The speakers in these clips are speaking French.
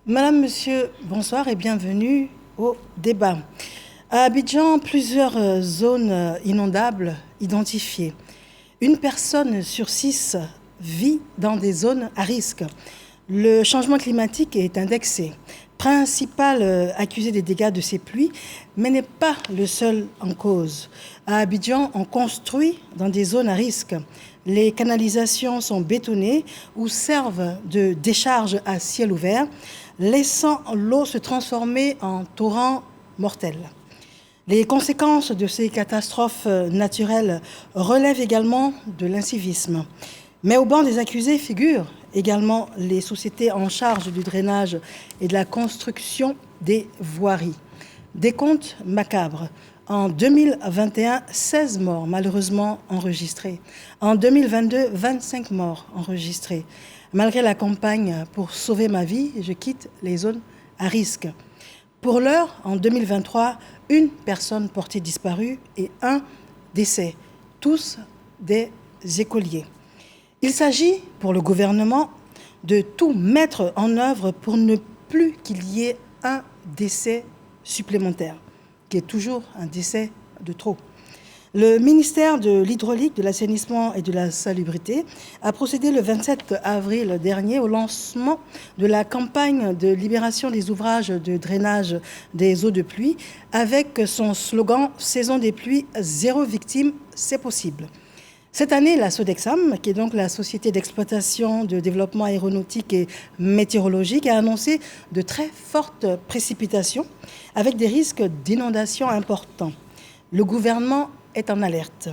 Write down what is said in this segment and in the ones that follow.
Madame, Monsieur, bonsoir et bienvenue au débat. À Abidjan, plusieurs zones inondables identifiées. Une personne sur 6 vit dans des zones à risque. Le changement climatique est indexé, principal accusé des dégâts de ces pluies, mais n'est pas le seul en cause. À Abidjan, on construit dans des zones à risque. Les canalisations sont bétonnées ou servent de décharge à ciel ouvert, laissant l'eau se transformer en torrent mortel. Les conséquences de ces catastrophes naturelles relèvent également de l'incivisme. Mais au banc des accusés figurent également les sociétés en charge du drainage et de la construction des voiries. Décompte macabre. En 2021, 16 morts malheureusement enregistrés. En 2022, 25 morts enregistrés. Malgré la campagne pour sauver ma vie, je quitte les zones à risque. Pour l'heure, en 2023, une personne portée disparue et un décès, tous des écoliers. Il s'agit pour le gouvernement de tout mettre en œuvre pour ne plus qu'il y ait un décès supplémentaire, qui est toujours un décès de trop. Le ministère de l'Hydraulique, de l'Assainissement et de la Salubrité a procédé le 27 avril dernier au lancement de la campagne de libération des ouvrages de drainage des eaux de pluie avec son slogan « Saison des pluies, 0 victime, c'est possible ». Cette année, la Sodexam, qui est donc la société d'exploitation de développement aéronautique et météorologique, a annoncé de très fortes précipitations avec des risques d'inondation importants. Le gouvernement est en alerte.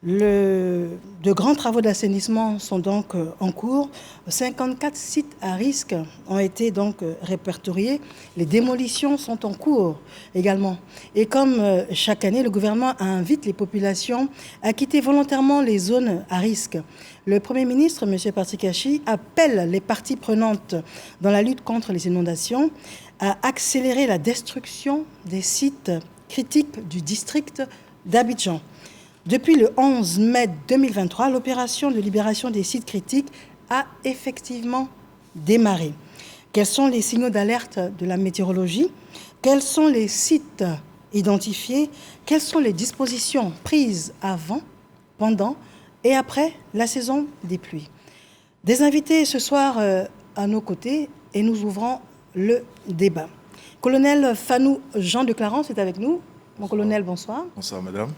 De grands travaux d'assainissement sont donc en cours. 54 sites à risque ont été donc répertoriés. Les démolitions sont en cours également. Et comme chaque année, le gouvernement invite les populations à quitter volontairement les zones à risque. Le Premier ministre, M. Patrick Achi, appelle les parties prenantes dans la lutte contre les inondations à accélérer la destruction des sites critiques du district d'Abidjan. Depuis le 11 mai 2023, l'opération de libération des sites critiques a effectivement démarré. Quels sont les signaux d'alerte de la météorologie? Quels sont les sites identifiés? Quelles sont les dispositions prises avant, pendant et après la saison des pluies? Des invités ce soir à nos côtés et nous ouvrons le débat. Colonel Fanou Jean de Clarence est avec nous. Mon colonel, bonsoir. Bonsoir, madame.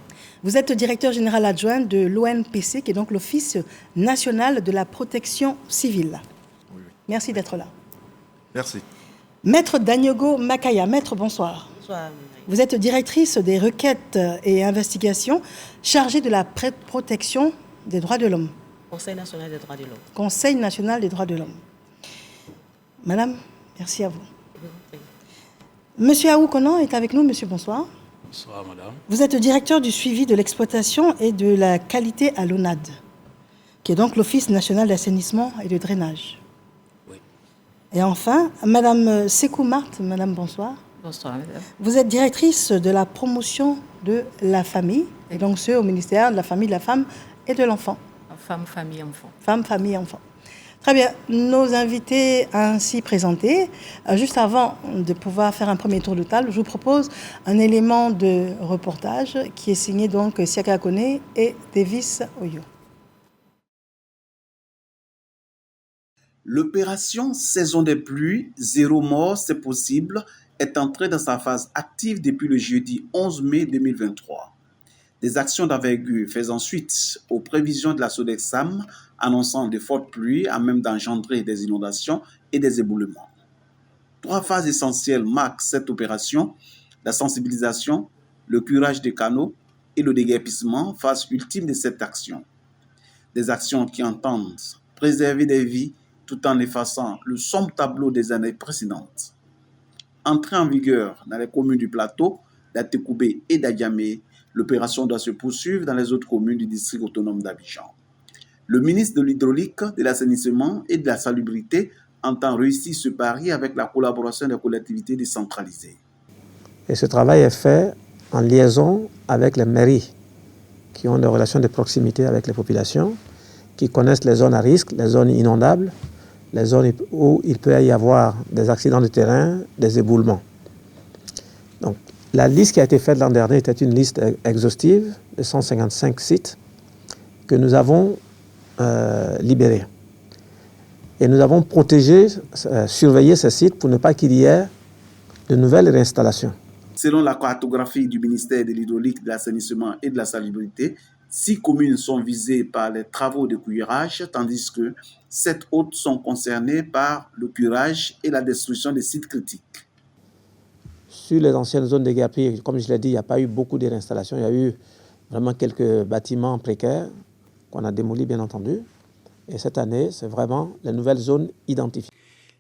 Vous êtes directeur général adjoint de l'ONPC, qui est donc l'Office national de la protection civile. Oui. Merci d'être là. Merci. Maître Danyogo Makaya. Maître, bonsoir. Bonsoir. Vous êtes directrice des requêtes et investigations chargée de la protection des droits de l'homme. Conseil national des droits de l'homme. Conseil national des droits de l'homme. Madame, merci à vous. Monsieur Aou Konan est avec nous. Monsieur, bonsoir. Bonsoir, madame. Vous êtes directeur du suivi de l'exploitation et de la qualité à l'ONAD, qui est donc l'Office national d'assainissement et de drainage. Oui. Et enfin, madame Sekou Marthe, madame, bonsoir. Bonsoir, madame. Vous êtes directrice de la promotion de la famille, et donc au ministère de la famille, de la femme et de l'enfant. Femme, famille, enfant. Femme, famille, enfant. Très bien. Nos invités ainsi présentés, juste avant de pouvoir faire un premier tour de table, je vous propose un élément de reportage qui est signé donc Siaka Kone et Davis Oyo. L'opération Saison des pluies, 0 mort, c'est possible, est entrée dans sa phase active depuis le jeudi 11 mai 2023. Des actions d'envergure faisant suite aux prévisions de la Sodexam annonçant de fortes pluies à même d'engendrer des inondations et des éboulements. 3 phases essentielles marquent cette opération: la sensibilisation, le curage des canaux et le déguerpissement, phase ultime de cette action. Des actions qui entendent préserver des vies tout en effaçant le sombre tableau des années précédentes. Entrée en vigueur dans les communes du plateau, d'Atekoubé et d'Adiamé, l'opération doit se poursuivre dans les autres communes du district autonome d'Abidjan. Le ministre de l'Hydraulique, de l'Assainissement et de la Salubrité entend réussir ce pari avec la collaboration des collectivités décentralisées. Et ce travail est fait en liaison avec les mairies qui ont des relations de proximité avec les populations, qui connaissent les zones à risque, les zones inondables, les zones où il peut y avoir des accidents de terrain, des éboulements. Donc, la liste qui a été faite l'an dernier était une liste exhaustive de 155 sites que nous avons libérés. Et nous avons protégé, surveillé ces sites pour ne pas qu'il y ait de nouvelles réinstallations. Selon la cartographie du ministère de l'Hydraulique, de l'Assainissement et de la Salubrité, 6 communes sont visées par les travaux de curage, tandis que 7 autres sont concernées par le curage et la destruction des sites critiques. Sur les anciennes zones de guerpille, comme je l'ai dit, il n'y a pas eu beaucoup de réinstallations. Il y a eu vraiment quelques bâtiments précaires qu'on a démolis, bien entendu. Et cette année, c'est vraiment les nouvelles zones identifiées.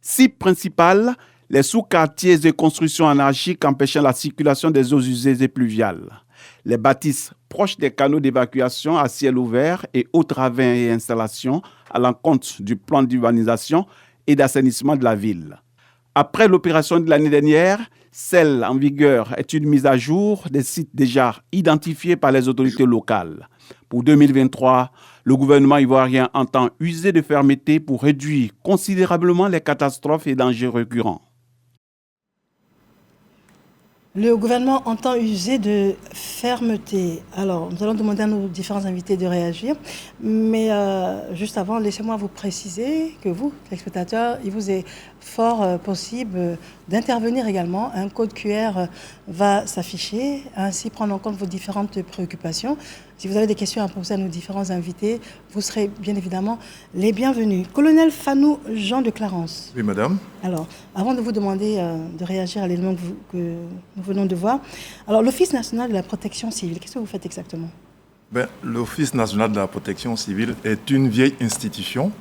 Cibles principales, les sous-quartiers et constructions anarchiques empêchant la circulation des eaux usées et pluviales. Les bâtisses proches des canaux d'évacuation à ciel ouvert et autres ravins et installations à l'encontre du plan d'urbanisation et d'assainissement de la ville. Après l'opération de l'année dernière, celle en vigueur est une mise à jour des sites déjà identifiés par les autorités locales. Pour 2023, le gouvernement ivoirien entend user de fermeté pour réduire considérablement les catastrophes et dangers récurrents. Le gouvernement entend user de fermeté. Alors, nous allons demander à nos différents invités de réagir. Mais juste avant, laissez-moi vous préciser que vous, téléspectateurs, il vous est fort possible d'intervenir également. Un code QR va s'afficher, ainsi prendre en compte vos différentes préoccupations. Si vous avez des questions à poser à nos différents invités, vous serez bien évidemment les bienvenus. Colonel Fanou Jean de Clarence. Oui, madame. Alors, avant de vous demander de réagir à l'élément que nous venons de voir, alors l'Office national de la protection civile, qu'est-ce que vous faites exactement? L'Office national de la protection civile est une vieille institution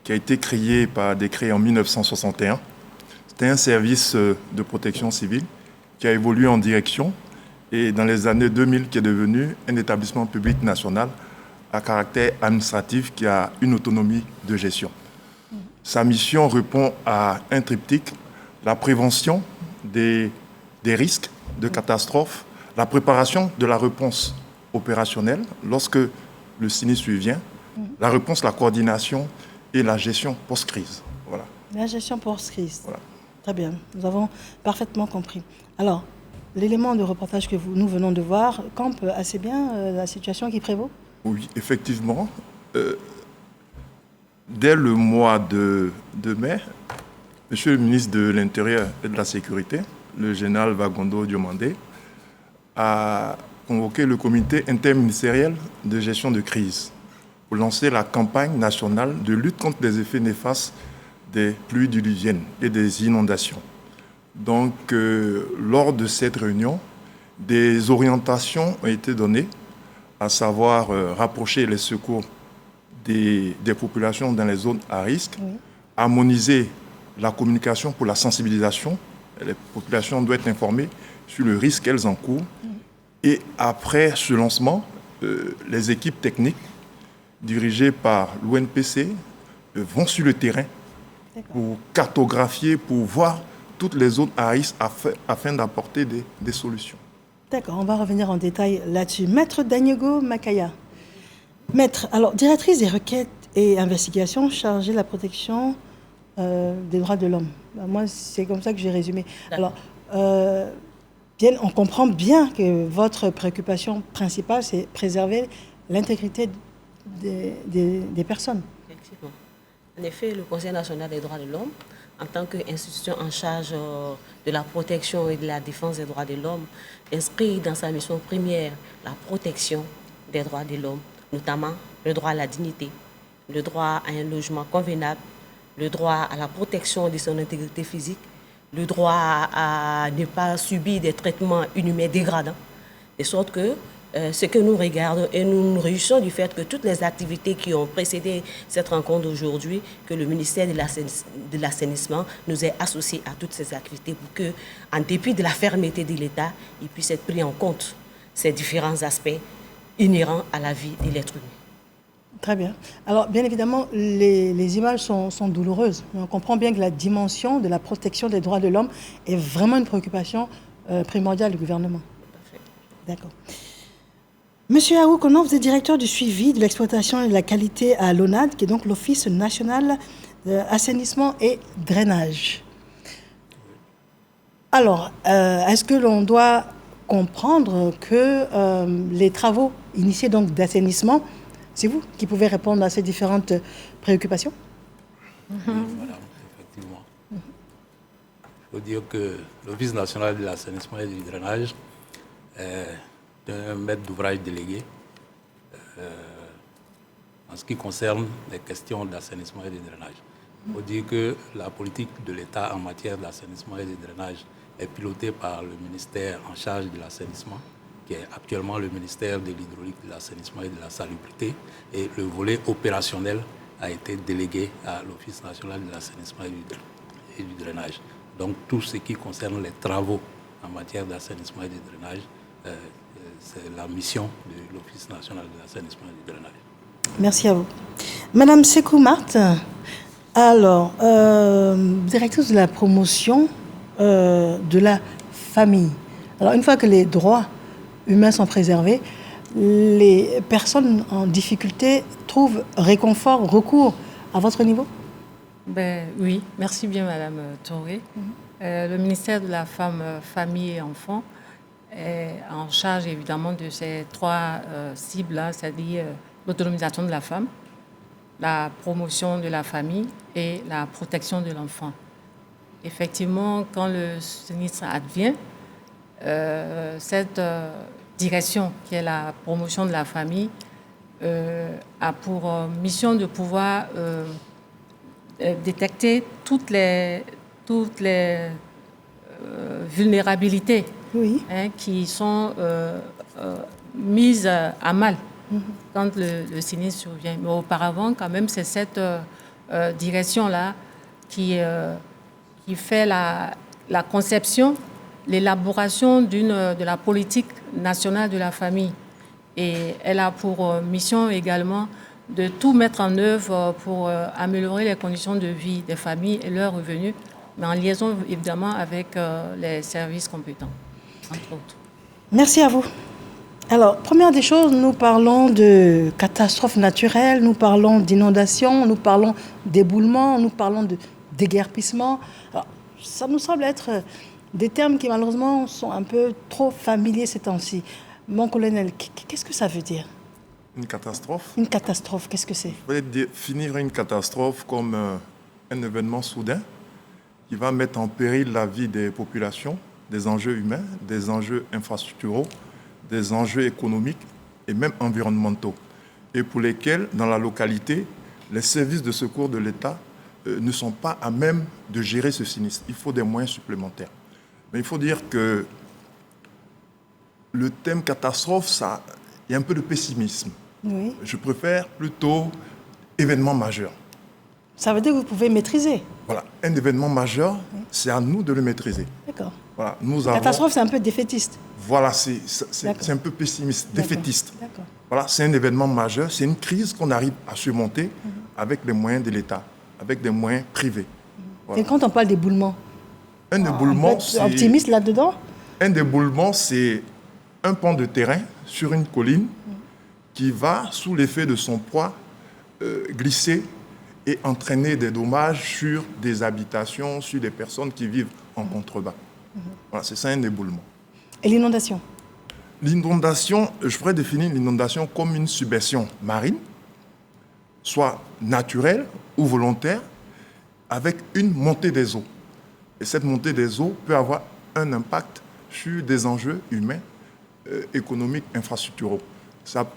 qui a été créée par décret en 1961. C'était un service de protection civile qui a évolué en direction et dans les années 2000 qui est devenu un établissement public national à caractère administratif qui a une autonomie de gestion. Sa mission répond à un triptyque, la prévention des risques de catastrophes, la préparation de la réponse opérationnelle lorsque le sinistre vient, la réponse, la coordination et la gestion post-crise. Voilà. La gestion post-crise. Voilà. Très bien, nous avons parfaitement compris. Alors, l'élément de reportage que nous venons de voir campe assez bien la situation qui prévaut? Oui, effectivement. Dès le mois de mai, Monsieur le ministre de l'Intérieur et de la Sécurité, le général Wagondo Diomandé, a convoqué le comité interministériel de gestion de crise pour lancer la campagne nationale de lutte contre les effets néfastes des pluies diluviennes et des inondations. Donc, lors de cette réunion, des orientations ont été données, à savoir rapprocher les secours des populations dans les zones à risque, harmoniser la communication pour la sensibilisation. Les populations doivent être informées sur le risque qu'elles encourent. Et après ce lancement, les équipes techniques dirigées par l'ONPC vont sur le terrain pour cartographier, pour voir toutes les zones à risque afin d'apporter des solutions. D'accord, on va revenir en détail là-dessus. Maître Daniego Makaya. Maître, alors, directrice des requêtes et investigations chargée de la protection des droits de l'homme. Moi, c'est comme ça que j'ai résumé. Alors, on comprend bien que votre préoccupation principale, c'est préserver l'intégrité des personnes. Effectivement. En effet, le Conseil national des droits de l'homme, en tant qu'institution en charge de la protection et de la défense des droits de l'homme, inscrit dans sa mission première la protection des droits de l'homme, notamment le droit à la dignité, le droit à un logement convenable, le droit à la protection de son intégrité physique, le droit à ne pas subir des traitements inhumains dégradants, de sorte que ce que nous regardons et nous nous réjouissons du fait que toutes les activités qui ont précédé cette rencontre aujourd'hui, que le ministère de l'Assainissement nous ait associés à toutes ces activités pour que, en dépit de la fermeté de l'État, il puisse être pris en compte ces différents aspects inhérents à la vie de l'être humain. Très bien. Alors, bien évidemment, les images sont douloureuses, mais on comprend bien que la dimension de la protection des droits de l'homme est vraiment une préoccupation primordiale du gouvernement. D'accord. Monsieur Aou Konan, vous êtes directeur du suivi de l'exploitation et de la qualité à l'ONAD, qui est donc l'Office national d'assainissement et drainage. Alors, est-ce que l'on doit comprendre que les travaux initiés donc d'assainissement, c'est vous qui pouvez répondre à ces différentes préoccupations? Oui, voilà, effectivement. Il faut dire que l'Office national de l'assainissement et du drainage est un maître d'ouvrage délégué en ce qui concerne les questions d'assainissement et de drainage. Il faut dire que la politique de l'État en matière d'assainissement et de drainage est pilotée par le ministère en charge de l'assainissement, qui est actuellement le ministère de l'hydraulique, de l'assainissement et de la salubrité. Et le volet opérationnel a été délégué à l'Office national de l'assainissement et du drainage. Donc tout ce qui concerne les travaux en matière d'assainissement et de drainage, c'est la mission de l'Office national de l'assainissement et du drainage. Merci à vous. Madame Sekou Marthe, alors, directrice de la promotion de la famille. Alors, une fois que les droits humains sont préservés, les personnes en difficulté trouvent réconfort, recours à votre niveau? Oui, merci bien Madame Touré. Le ministère de la Femme, Famille et Enfants est en charge évidemment de ces trois cibles-là, c'est-à-dire l'autonomisation de la femme, la promotion de la famille et la protection de l'enfant. Effectivement, quand le sinistre advient, cette direction qui est la promotion de la famille a pour mission de pouvoir détecter toutes les vulnérabilités qui sont mises à mal quand le sinistre survient. Mais auparavant, quand même, c'est cette direction-là qui fait la conception, l'élaboration de la politique nationale de la famille. Et elle a pour mission également de tout mettre en œuvre pour améliorer les conditions de vie des familles et leurs revenus, mais en liaison évidemment avec les services compétents, entre autres. Merci à vous. Alors, première des choses, nous parlons de catastrophes naturelles, nous parlons d'inondations, nous parlons d'éboulements, nous parlons de déguerpissement. Alors, ça nous semble être des termes qui malheureusement sont un peu trop familiers ces temps-ci. Mon colonel, qu'est-ce que ça veut dire? Une catastrophe? Une catastrophe, qu'est-ce que c'est? Je vais définir une catastrophe comme un événement soudain qui va mettre en péril la vie des populations, des enjeux humains, des enjeux infrastructuraux, des enjeux économiques et même environnementaux, et pour lesquels, dans la localité, les services de secours de l'État ne sont pas à même de gérer ce sinistre. Il faut des moyens supplémentaires. Mais il faut dire que le thème catastrophe, il y a un peu de pessimisme. Oui. Je préfère plutôt événement majeur. Ça veut dire que vous pouvez maîtriser. Voilà, un événement majeur, c'est à nous de le maîtriser. D'accord. Voilà, Catastrophe, c'est un peu défaitiste. Voilà, c'est un peu pessimiste, défaitiste. D'accord. Voilà, c'est un événement majeur, c'est une crise qu'on arrive à surmonter avec les moyens de l'État, avec des moyens privés. Voilà. Et quand on parle d'éboulement, un éboulement, c'est optimiste là-dedans? Un éboulement, c'est un pan de terrain sur une colline qui va, sous l'effet de son poids, glisser et entraîner des dommages sur des habitations, sur des personnes qui vivent en contrebas. Voilà, c'est ça un éboulement. Et l'inondation? L'inondation, je pourrais définir l'inondation comme une submersion marine, soit naturelle ou volontaire, avec une montée des eaux. Et cette montée des eaux peut avoir un impact sur des enjeux humains, économiques, infrastructuraux.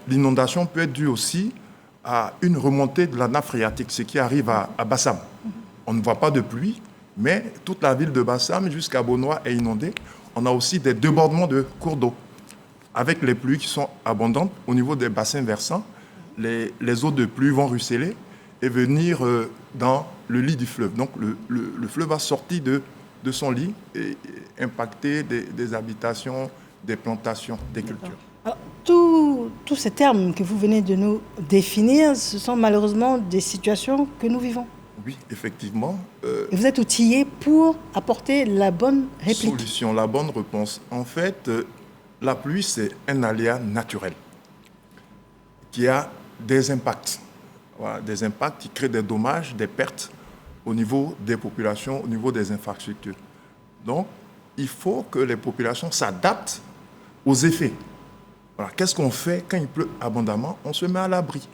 L'inondation peut être due aussi à une remontée de la nappe phréatique, ce qui arrive à Bassam. On ne voit pas de pluie, mais toute la ville de Bassam jusqu'à Bonois est inondée. On a aussi des débordements de cours d'eau. Avec les pluies qui sont abondantes au niveau des bassins versants, les eaux de pluie vont ruisseler et venir dans le lit du fleuve. Donc le fleuve va sortir de son lit et impacter des habitations, des plantations, des cultures. Alors, tous ces termes que vous venez de nous définir, ce sont malheureusement des situations que nous vivons. Oui, effectivement. Et vous êtes outillé pour apporter la bonne réplique. Solution, la bonne réponse. En fait, la pluie, c'est un aléa naturel qui a des impacts. Voilà, des impacts qui créent des dommages, des pertes au niveau des populations, au niveau des infrastructures. Donc, il faut que les populations s'adaptent aux effets. Voilà. Qu'est-ce qu'on fait quand il pleut abondamment? On se met à l'abri.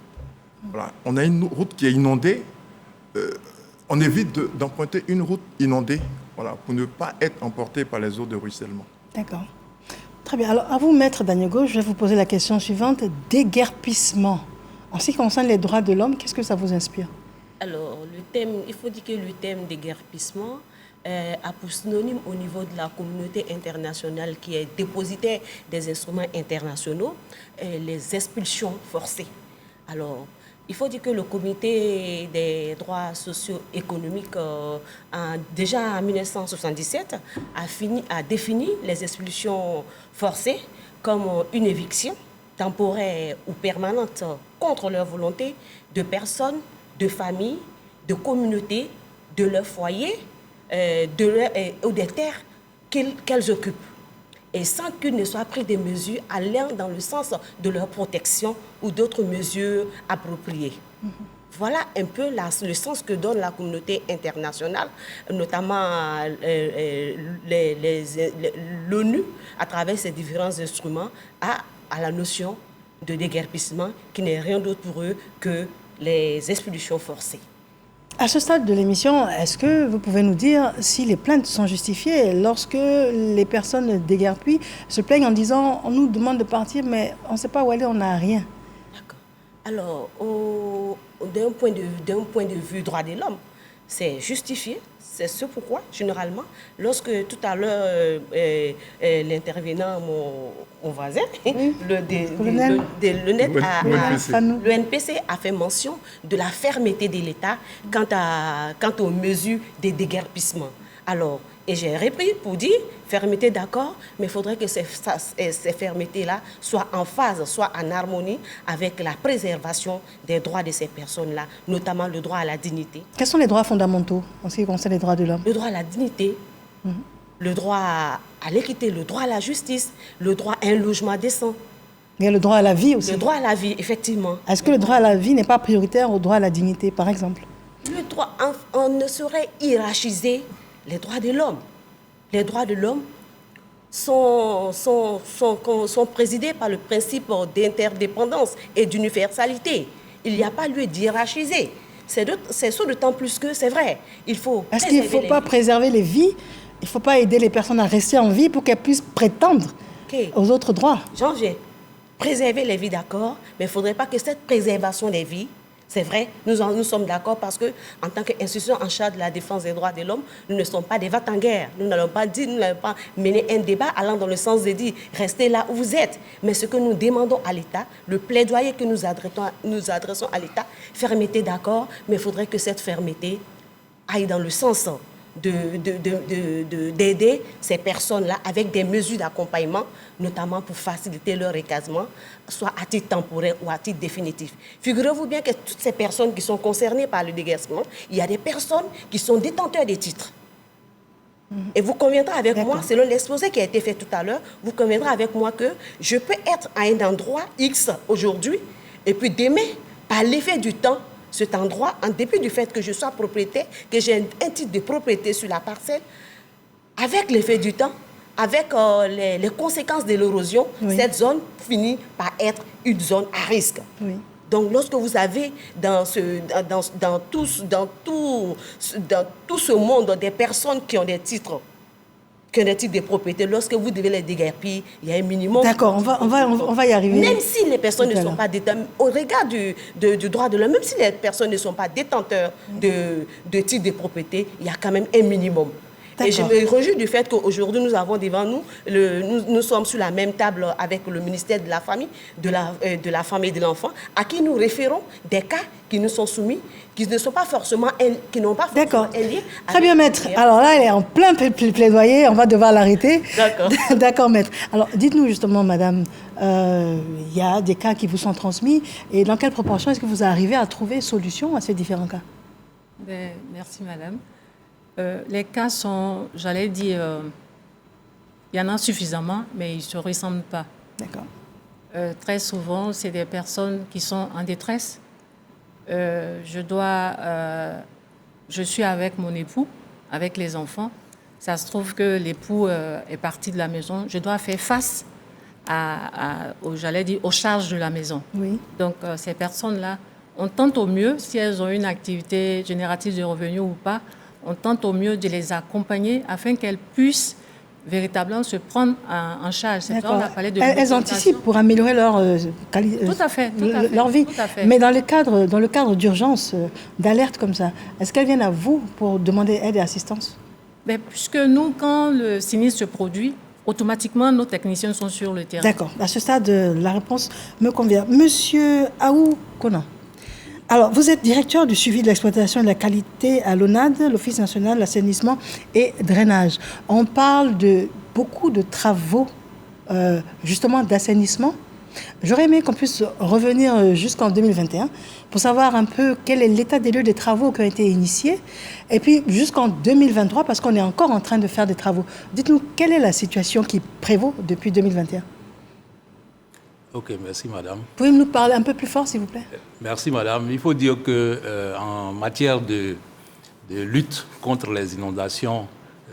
Voilà. On a une route qui est inondée. On évite d'emprunter une route inondée, voilà, pour ne pas être emporté par les eaux de ruissellement. D'accord. Très bien. Alors, à vous, Maître Daniego, je vais vous poser la question suivante. Déguerpissement. En ce qui concerne les droits de l'homme, qu'est-ce que ça vous inspire? Alors, il faut dire que le thème déguerpissement a pour synonyme au niveau de la communauté internationale qui est dépositaire des instruments internationaux, les expulsions forcées. Alors, il faut dire que le comité des droits socio-économiques, déjà en 1977, a défini les expulsions forcées comme une éviction temporaire ou permanente contre leur volonté de personnes, de familles, de communautés, de leur foyer ou des terres qu'elles occupent, et sans qu'il ne soit pris des mesures allant dans le sens de leur protection ou d'autres mesures appropriées. Voilà un peu le sens que donne la communauté internationale, notamment l'ONU, à travers ses différents instruments, à la notion de déguerpissement, qui n'est rien d'autre pour eux que les expulsions forcées. À ce stade de l'émission, est-ce que vous pouvez nous dire si les plaintes sont justifiées lorsque les personnes déguerpient se plaignent en disant « on nous demande de partir, mais on ne sait pas où aller, on n'a rien ». D'accord. Alors, d'un point de vue droit de l'homme, c'est justifié. C'est ce pourquoi, généralement, lorsque tout à l'heure, l'intervenant, mon voisin, le NPC a fait mention de la fermeté de l'État quant aux mesures de déguerpissement. Alors, et j'ai repris pour dire, fermeté d'accord, mais il faudrait que ces fermetés-là soient en phase, soient en harmonie avec la préservation des droits de ces personnes-là, notamment le droit à la dignité. Quels sont les droits fondamentaux en ce qui concerne les droits de l'homme? Le droit à la dignité, le droit à l'équité, le droit à la justice, le droit à un logement décent. Il y a le droit à la vie aussi. Le droit à la vie, effectivement. Est-ce que le droit à la vie n'est pas prioritaire au droit à la dignité, par exemple? Le droit, on ne saurait hiérarchiser les droits de l'homme. Les droits de l'homme sont présidés par le principe d'interdépendance et d'universalité. Il n'y a pas lieu d'hiérarchiser. C'est d'autant plus que c'est vrai. Est-ce qu'il ne faut pas préserver les vies? Il ne faut pas aider les personnes à rester en vie pour qu'elles puissent prétendre aux autres droits? Jean-Pierre, préserver les vies, d'accord, mais il ne faudrait pas que cette préservation des vies, c'est vrai, nous sommes d'accord parce qu'en tant qu'institution en charge de la défense des droits de l'homme, nous ne sommes pas des va-t-en-guerre. Nous n'allons pas mener un débat allant dans le sens de dire restez là où vous êtes. Mais ce que nous demandons à l'État, le plaidoyer que nous adressons à l'État, fermeté d'accord, mais il faudrait que cette fermeté aille dans le sens d'aider ces personnes-là avec des mesures d'accompagnement, notamment pour faciliter leur recasement, soit à titre temporaire ou à titre définitif. Figurez-vous bien que toutes ces personnes qui sont concernées par le déguerpissement, il y a des personnes qui sont détenteurs des titres. Et vous conviendrez avec moi, selon l'exposé qui a été fait tout à l'heure, vous conviendrez avec moi que je peux être à un endroit X aujourd'hui, et puis demain, par l'effet du temps, cet endroit, en dépit du fait que je sois propriétaire, que j'ai un titre de propriété sur la parcelle, avec l'effet du temps, avec les conséquences de l'érosion, cette zone finit par être une zone à risque. Oui. Donc, lorsque vous avez dans tout ce monde des personnes qui ont des titres de propriété, lorsque vous devez les déguerpir, il y a un minimum. D'accord, on va y arriver. Même si les personnes ne sont pas détenteurs, au regard du droit de l'homme, même si les personnes ne sont pas détenteurs de titres de propriété, il y a quand même un minimum. Et je me réjouis du fait qu'aujourd'hui, nous avons devant nous, nous sommes sur la même table avec le ministère de la Famille, de la Femme et de l'Enfant, à qui nous référons des cas qui nous sont soumis, qui ne sont pas forcément qui n'ont pas forcément un lien. Très bien, maître. Alors là, elle est en plein plaidoyer, on va devoir l'arrêter. D'accord. D'accord, maître. Alors, dites-nous justement, madame, il y a des cas qui vous sont transmis. Et dans quelle proportion est-ce que vous arrivez à trouver solution à ces différents cas? Merci, madame. Les cas sont, j'allais dire, il y en a suffisamment, mais ils ne se ressemblent pas. D'accord. Très souvent, c'est des personnes qui sont en détresse. Je suis avec mon époux, avec les enfants. Ça se trouve que l'époux est parti de la maison. Je dois faire face aux charges de la maison. Oui. Donc, ces personnes-là, on tente au mieux, si elles ont une activité génératrice de revenus ou pas, on tente au mieux de les accompagner afin qu'elles puissent véritablement se prendre en charge. C'est ça, on a parlé de elles anticipent pour améliorer leur qualité, leur vie. Tout à fait. Mais dans le cadre d'urgence, d'alerte comme ça, est-ce qu'elles viennent à vous pour demander aide et assistance? Puisque nous, quand le sinistre se produit, automatiquement, nos techniciens sont sur le terrain. D'accord. À ce stade, la réponse me convient. Monsieur Aou Konan, alors, vous êtes directeur du suivi de l'exploitation et de la qualité à l'ONAD, l'Office national de l'assainissement et drainage. On parle de beaucoup de travaux, justement, d'assainissement. J'aurais aimé qu'on puisse revenir jusqu'en 2021 pour savoir un peu quel est l'état des lieux des travaux qui ont été initiés. Et puis, jusqu'en 2023, parce qu'on est encore en train de faire des travaux. Dites-nous, quelle est la situation qui prévaut depuis 2021 ? Ok, merci madame. Pouvez-vous nous parler un peu plus fort, s'il vous plaît? Merci madame. Il faut dire que en matière de lutte contre les inondations,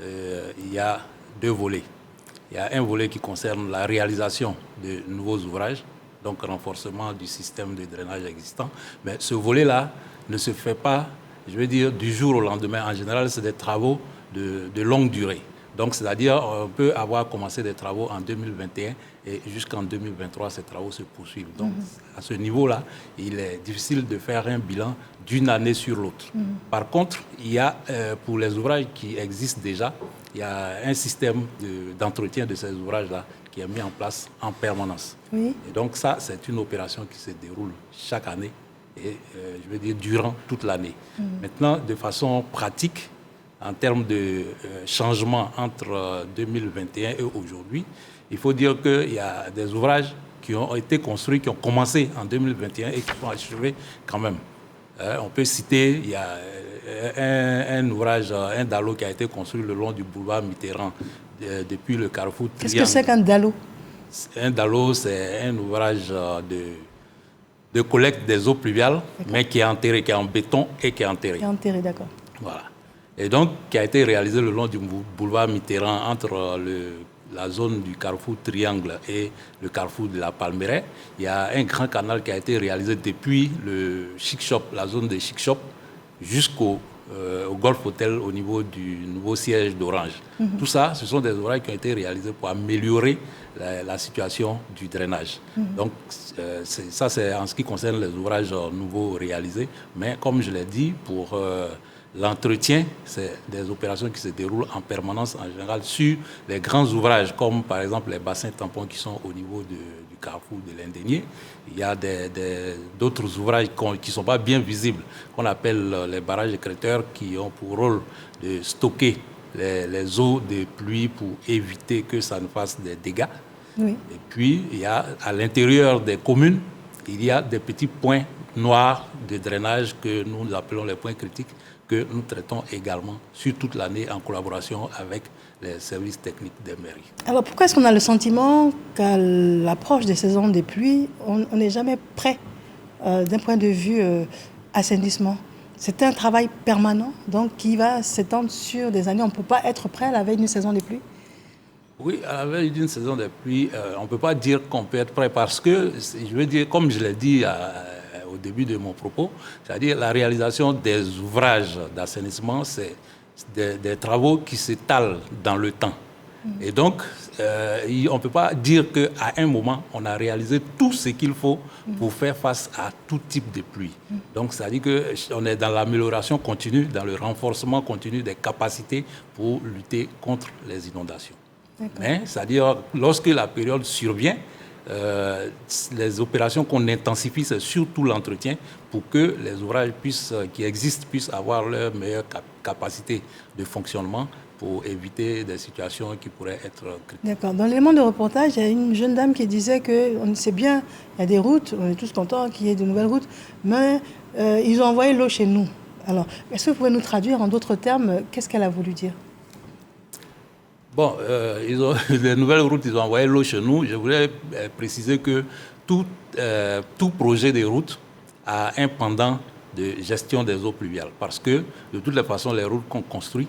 il y a deux volets. Il y a un volet qui concerne la réalisation de nouveaux ouvrages, donc renforcement du système de drainage existant. Mais ce volet-là ne se fait pas, je veux dire, du jour au lendemain. En général, c'est des travaux de longue durée. Donc, c'est-à-dire, on peut avoir commencé des travaux en 2021 et jusqu'en 2023, ces travaux se poursuivent. Donc, à ce niveau-là, il est difficile de faire un bilan d'une année sur l'autre. Par contre, il y a, pour les ouvrages qui existent déjà, il y a un système d'entretien de ces ouvrages-là qui est mis en place en permanence. Oui. Et donc, ça, c'est une opération qui se déroule chaque année et, je veux dire, durant toute l'année. Maintenant, de façon pratique, en termes de changement entre 2021 et aujourd'hui, il faut dire qu'il y a des ouvrages qui ont été construits, qui ont commencé en 2021 et qui sont achevés quand même. On peut citer, il y a un ouvrage, un dallo qui a été construit le long du boulevard Mitterrand, depuis le carrefour Triangle. Qu'est-ce que c'est qu'un dallo? Un dallo, c'est un ouvrage de collecte des eaux pluviales, mais qui est enterré, qui est en béton et qui est enterré. Qui est enterré, d'accord. Voilà. Et donc, qui a été réalisé le long du boulevard Mitterrand entre la zone du carrefour Triangle et le carrefour de la Palmeraie. Il y a un grand canal qui a été réalisé depuis le Chic Shop, la zone des Chic Shop, jusqu'au Golf Hotel au niveau du nouveau siège d'Orange. Tout ça, ce sont des ouvrages qui ont été réalisés pour améliorer la situation du drainage. Donc, ça, c'est en ce qui concerne les ouvrages nouveaux réalisés. Mais comme je l'ai dit, pour l'entretien, c'est des opérations qui se déroulent en permanence, en général, sur les grands ouvrages, comme par exemple les bassins tampons qui sont au niveau du carrefour de l'Indénier. Il y a d'autres ouvrages qui ne sont pas bien visibles, qu'on appelle les barrages écrêteurs, qui ont pour rôle de stocker les eaux de pluie pour éviter que ça ne fasse des dégâts. Oui. Et puis, il y a à l'intérieur des communes, il y a des petits points noirs de drainage que nous appelons les points critiques, que nous traitons également sur toute l'année en collaboration avec les services techniques des mairies. Alors pourquoi est-ce qu'on a le sentiment qu'à l'approche des saisons des pluies, on n'est jamais prêt d'un point de vue assainissement? C'est un travail permanent, donc qui va s'étendre sur des années. On ne peut pas être prêt à la veille d'une saison des pluies? Oui, à la veille d'une saison des pluies, on ne peut pas dire qu'on peut être prêt parce que, je veux dire, comme je l'ai dit au début de mon propos, c'est-à-dire la réalisation des ouvrages d'assainissement, c'est des travaux qui s'étalent dans le temps. Et donc, on ne peut pas dire qu'à un moment, on a réalisé tout ce qu'il faut pour faire face à tout type de pluie. Donc, c'est-à-dire qu'on est dans l'amélioration continue, dans le renforcement continu des capacités pour lutter contre les inondations. Mais, c'est-à-dire, lorsque la période survient, les opérations qu'on intensifie, c'est surtout l'entretien pour que les ouvrages qui existent puissent avoir leur meilleure capacité de fonctionnement pour éviter des situations qui pourraient être critiques. D'accord. Dans l'élément de reportage, il y a une jeune dame qui disait que c'est bien, il y a des routes, on est tous contents qu'il y ait de nouvelles routes, mais ils ont envoyé l'eau chez nous. Alors, est-ce que vous pouvez nous traduire en d'autres termes, qu'est-ce qu'elle a voulu dire? Bon, les nouvelles routes, ils ont envoyé l'eau chez nous. Je voulais préciser que tout projet de route a un pendant de gestion des eaux pluviales. Parce que, de toutes les façons, les routes qu'on construit,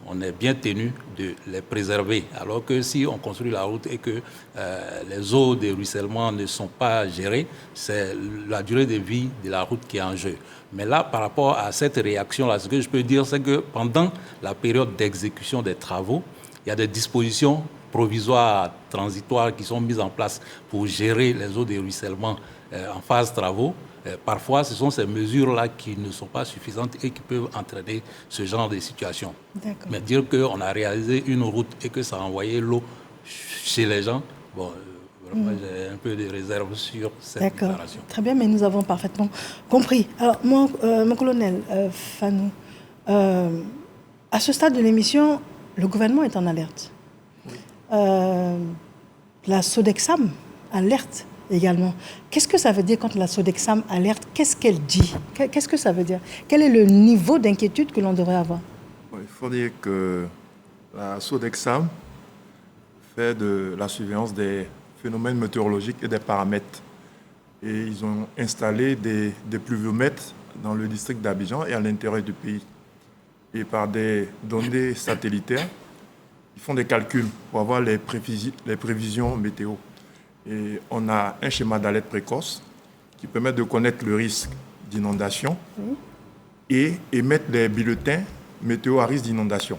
on est bien tenu de les préserver. Alors que si on construit la route et que les eaux de ruissellement ne sont pas gérées, c'est la durée de vie de la route qui est en jeu. Mais là, par rapport à cette réaction-là, ce que je peux dire, c'est que pendant la période d'exécution des travaux, il y a des dispositions provisoires, transitoires qui sont mises en place pour gérer les eaux de ruissellement en phase travaux. Parfois, ce sont ces mesures-là qui ne sont pas suffisantes et qui peuvent entraîner ce genre de situation. Mais dire qu'on a réalisé une route et que ça a envoyé l'eau chez les gens, bon, vraiment, j'ai un peu de réserve sur cette déclaration. Très bien, mais nous avons parfaitement compris. Alors, mon colonel Fanou, à ce stade de l'émission, le gouvernement est en alerte. Oui. La Sodexam alerte également. Qu'est-ce que ça veut dire quand la Sodexam alerte? Qu'est-ce qu'elle dit? Qu'est-ce que ça veut dire? Quel est le niveau d'inquiétude que l'on devrait avoir? Il faut dire que la Sodexam fait de la surveillance des phénomènes météorologiques et des paramètres. Et ils ont installé des pluviomètres dans le district d'Abidjan et à l'intérieur du pays. Et par des données satellitaires, ils font des calculs pour avoir les prévisions météo. Et on a un schéma d'alerte précoce qui permet de connaître le risque d'inondation et émettre des bulletins météo à risque d'inondation.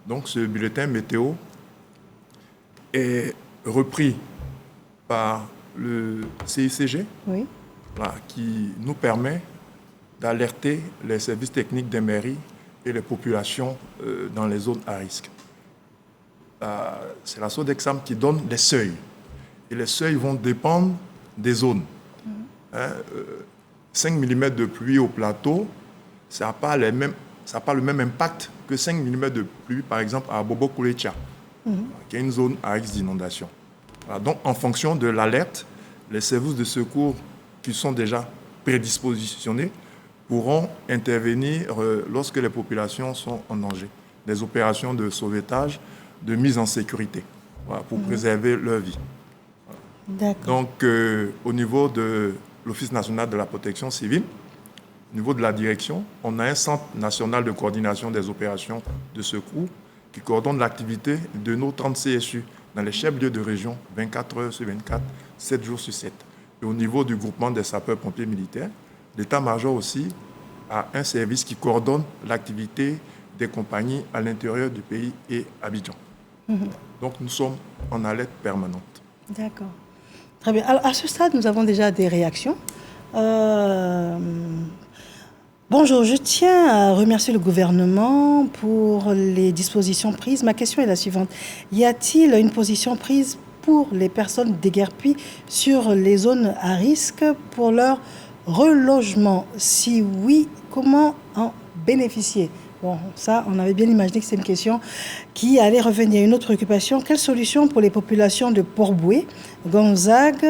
Donc ce bulletin météo est repris par le CICG qui nous permet d'alerter les services techniques des mairies et les populations dans les zones à risque. C'est la Sodexam qui donne les seuils. Et les seuils vont dépendre des zones. 5 mm de pluie au plateau, ça n'a pas le même impact que 5 mm de pluie, par exemple, à Bobo-Koulecha, qui est une zone à risque d'inondation. Voilà, donc, en fonction de l'alerte, les services de secours qui sont déjà prédispositionnés pourront intervenir lorsque les populations sont en danger. Des opérations de sauvetage, de mise en sécurité, pour préserver leur vie. Donc, au niveau de l'Office national de la protection civile, au niveau de la direction, on a un centre national de coordination des opérations de secours qui coordonne l'activité de nos 30 CSU dans les chefs-lieux de région, 24 heures sur 24, 7 jours sur 7. Et au niveau du groupement des sapeurs-pompiers militaires, l'état-major aussi a un service qui coordonne l'activité des compagnies à l'intérieur du pays et Abidjan. Donc, nous sommes en alerte permanente. D'accord. Très bien. Alors, à ce stade, nous avons déjà des réactions. Bonjour, je tiens à remercier le gouvernement pour les dispositions prises. Ma question est la suivante. Y a-t-il une position prise pour les personnes déguerpies sur les zones à risque pour leur relogement? Si oui, comment en bénéficier? Bon, ça, on avait bien imaginé que c'est une question qui allait revenir. Une autre préoccupation, quelle solution pour les populations de Port-Boué, Gonzague,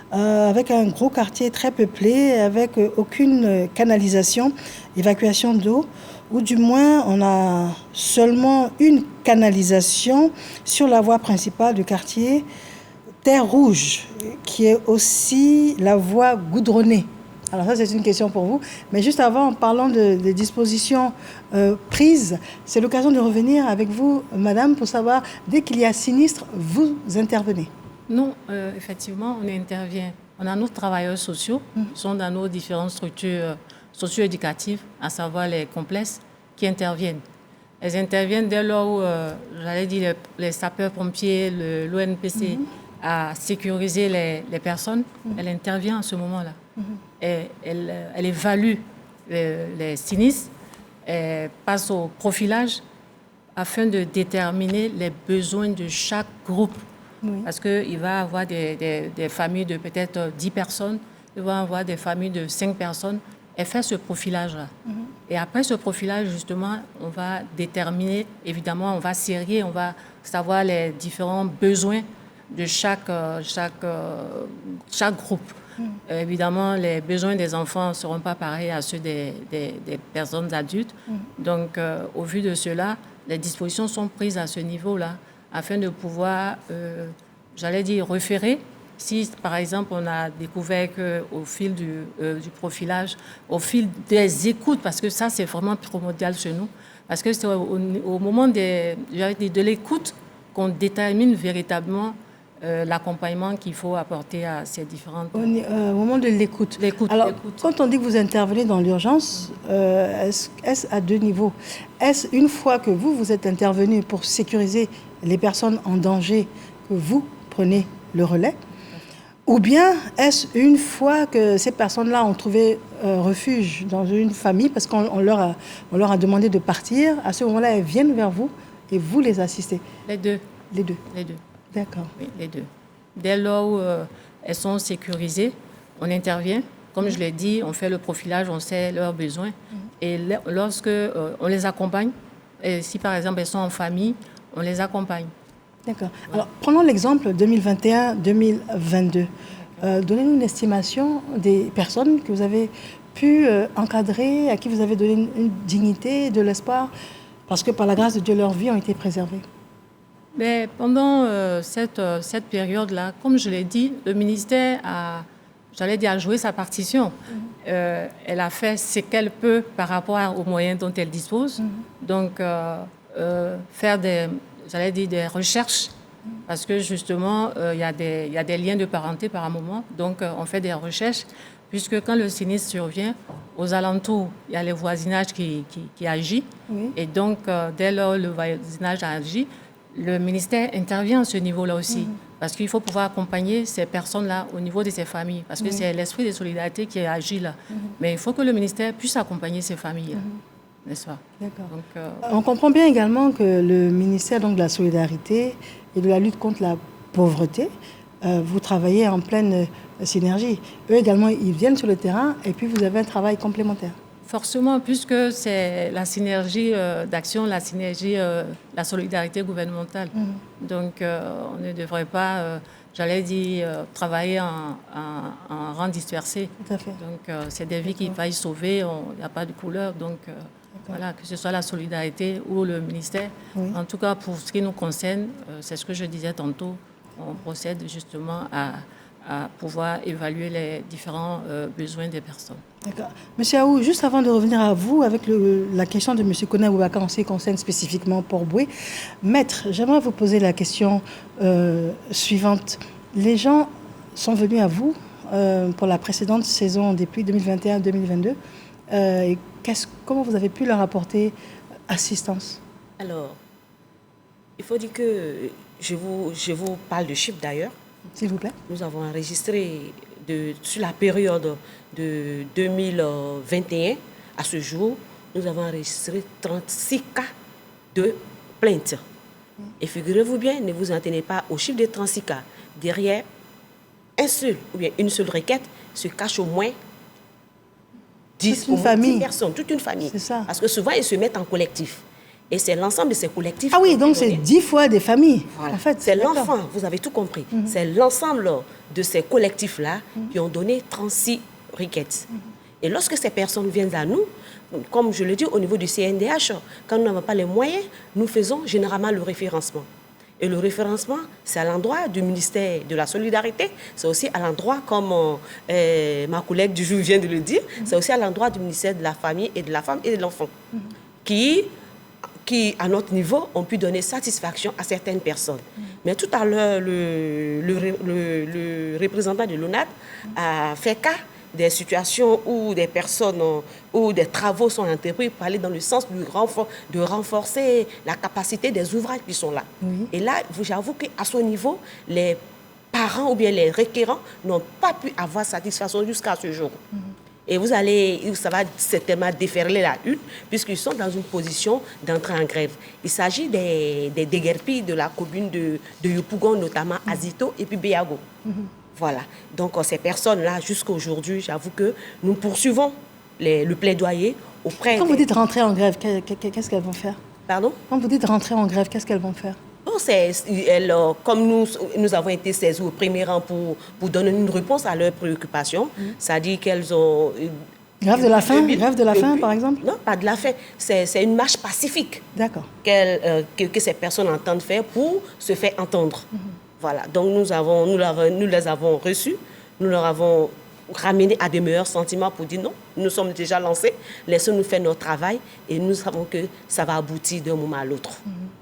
avec un gros quartier très peuplé, avec aucune canalisation, évacuation d'eau, ou du moins on a seulement une canalisation sur la voie principale du quartier Terre Rouge, qui est aussi la voie goudronnée. Alors ça, c'est une question pour vous. Mais juste avant, en parlant des dispositions prises, c'est l'occasion de revenir avec vous, madame, pour savoir, dès qu'il y a sinistre, vous intervenez. Nous, effectivement, on intervient. On a nos travailleurs sociaux qui sont dans nos différentes structures socio-éducatives, à savoir les complexes, qui interviennent. Elles interviennent dès lors où, j'allais dire, les sapeurs-pompiers, l'ONPC a sécurisé les personnes. Elle intervient à ce moment-là. Elle évalue les sinistres, elle passe au profilage afin de déterminer les besoins de chaque groupe Parce qu'il va avoir des familles de peut-être 10 personnes, il va avoir des familles de 5 personnes, et faire ce profilage-là. Et après ce profilage, justement, on va déterminer, évidemment, on va serrer, on va savoir les différents besoins de chaque groupe. Évidemment, les besoins des enfants ne seront pas pareils à ceux des personnes adultes. Donc, au vu de cela, les dispositions sont prises à ce niveau-là afin de pouvoir, référer. Si, par exemple, on a découvert qu'au fil du profilage, au fil des écoutes, parce que ça, c'est vraiment primordial chez nous, parce que c'est au moment de l'écoute qu'on détermine véritablement l'accompagnement qu'il faut apporter à ces différentes... Au moment de l'écoute. Alors, quand on dit que vous intervenez dans l'urgence, est-ce à deux niveaux? Est-ce une fois que vous êtes intervenu pour sécuriser les personnes en danger, que vous prenez le relais? Ou bien est-ce une fois que ces personnes-là ont trouvé refuge dans une famille, parce qu'on leur a demandé de partir, à ce moment-là, elles viennent vers vous et vous les assistez? Les deux. Les deux. Les deux. D'accord. Oui, les deux. Dès lors où elles sont sécurisées, on intervient. Comme je l'ai dit, on fait le profilage, on sait leurs besoins. Et lorsque on les accompagne, et si par exemple elles sont en famille, on les accompagne. D'accord. Alors, prenons l'exemple 2021-2022. Donnez-nous une estimation des personnes que vous avez pu encadrer, à qui vous avez donné une dignité, de l'espoir, parce que par la grâce de Dieu, leurs vies ont été préservées. Mais pendant cette période-là, comme je l'ai dit, le ministère a joué sa partition. Elle a fait ce qu'elle peut par rapport aux moyens dont elle dispose. Donc, faire des recherches, parce que justement, il y a des liens de parenté par un moment. Donc, on fait des recherches, puisque quand le sinistre survient, aux alentours, il y a le voisinage qui agit. Et donc, dès lors le voisinage agit, le ministère intervient à ce niveau-là aussi, parce qu'il faut pouvoir accompagner ces personnes-là au niveau de ces familles, parce que c'est l'esprit de solidarité qui agit là. Mais il faut que le ministère puisse accompagner ces familles-là, n'est-ce pas? D'accord. Donc, on comprend bien également que le ministère donc, de la solidarité et de la lutte contre la pauvreté, vous travaillez en pleine synergie. Eux également, ils viennent sur le terrain et puis vous avez un travail complémentaire. Forcément, puisque c'est la synergie d'action, la synergie, la solidarité gouvernementale. Donc, on ne devrait pas, travailler en rang dispersé. Tout à fait. Donc, c'est des vies qu'il faille sauver, il n'y a pas de couleur. Donc, voilà, que ce soit la solidarité ou le ministère. En tout cas, pour ce qui nous concerne, c'est ce que je disais tantôt, on procède justement à pouvoir évaluer les différents besoins des personnes. D'accord. Monsieur Aou, juste avant de revenir à vous, avec la question de monsieur Koné Aboubakar en ce qui concerne spécifiquement Port-Boué, Maître, j'aimerais vous poser la question suivante. Les gens sont venus à vous pour la précédente saison depuis 2021-2022. Comment vous avez pu leur apporter assistance? Alors, il faut dire que je vous parle de chiffres d'ailleurs. S'il vous plaît. Nous avons enregistré sur la période de 2021 à ce jour, nous avons enregistré 36 cas de plaintes. Et figurez-vous bien, ne vous en tenez pas au chiffre de 36 cas. Derrière un seul ou bien une seule requête se cache au moins 10 personnes, toute une famille. C'est ça. Parce que souvent, ils se mettent en collectif. Et c'est l'ensemble de ces collectifs. Ah oui, donc c'est 10 fois des familles. Voilà. En fait, c'est l'enfant, vous avez tout compris. C'est l'ensemble de ces collectifs-là qui ont donné 36 requêtes. Et lorsque ces personnes viennent à nous, comme je le dis au niveau du CNDH, quand nous n'avons pas les moyens, nous faisons généralement le référencement. Et le référencement, c'est à l'endroit du ministère de la Solidarité, c'est aussi à l'endroit, comme ma collègue du jour vient de le dire, c'est aussi à l'endroit du ministère de la Famille et de la Femme et de l'Enfant, qui, à notre niveau, ont pu donner satisfaction à certaines personnes. Mais tout à l'heure, le représentant de l'ONAD a fait cas des situations où des personnes ou des travaux sont entrepris pour aller dans le sens de renforcer la capacité des ouvrages qui sont là. Et là, j'avoue qu'à ce niveau, les parents ou bien les requérants n'ont pas pu avoir satisfaction jusqu'à ce jour. Et ça va certainement déferler la une, puisqu'ils sont dans une position d'entrer en grève. Il s'agit des déguerpis de la commune de Yopougon, notamment Azito et puis Béago. Voilà. Donc, ces personnes-là, jusqu'à aujourd'hui, j'avoue que nous poursuivons le plaidoyer auprès... Quand vous dites rentrer en grève, qu'est-ce qu'elles vont faire? Pardon? Quand vous dites rentrer en grève, qu'est-ce qu'elles vont faire? Bon, comme nous avons été saisis au premier rang pour donner une réponse à leurs préoccupations, ça dit qu'elles ont... Grève de la faim? Grève de la faim, par exemple? Non, pas de la faim. C'est une marche pacifique. D'accord. Que ces personnes entendent faire pour se faire entendre. Voilà. Donc, nous les avons reçus. Nous leur avons ramené à de meilleurs sentiments pour dire non, nous sommes déjà lancés, laissons-nous faire notre travail et nous savons que ça va aboutir d'un moment à l'autre.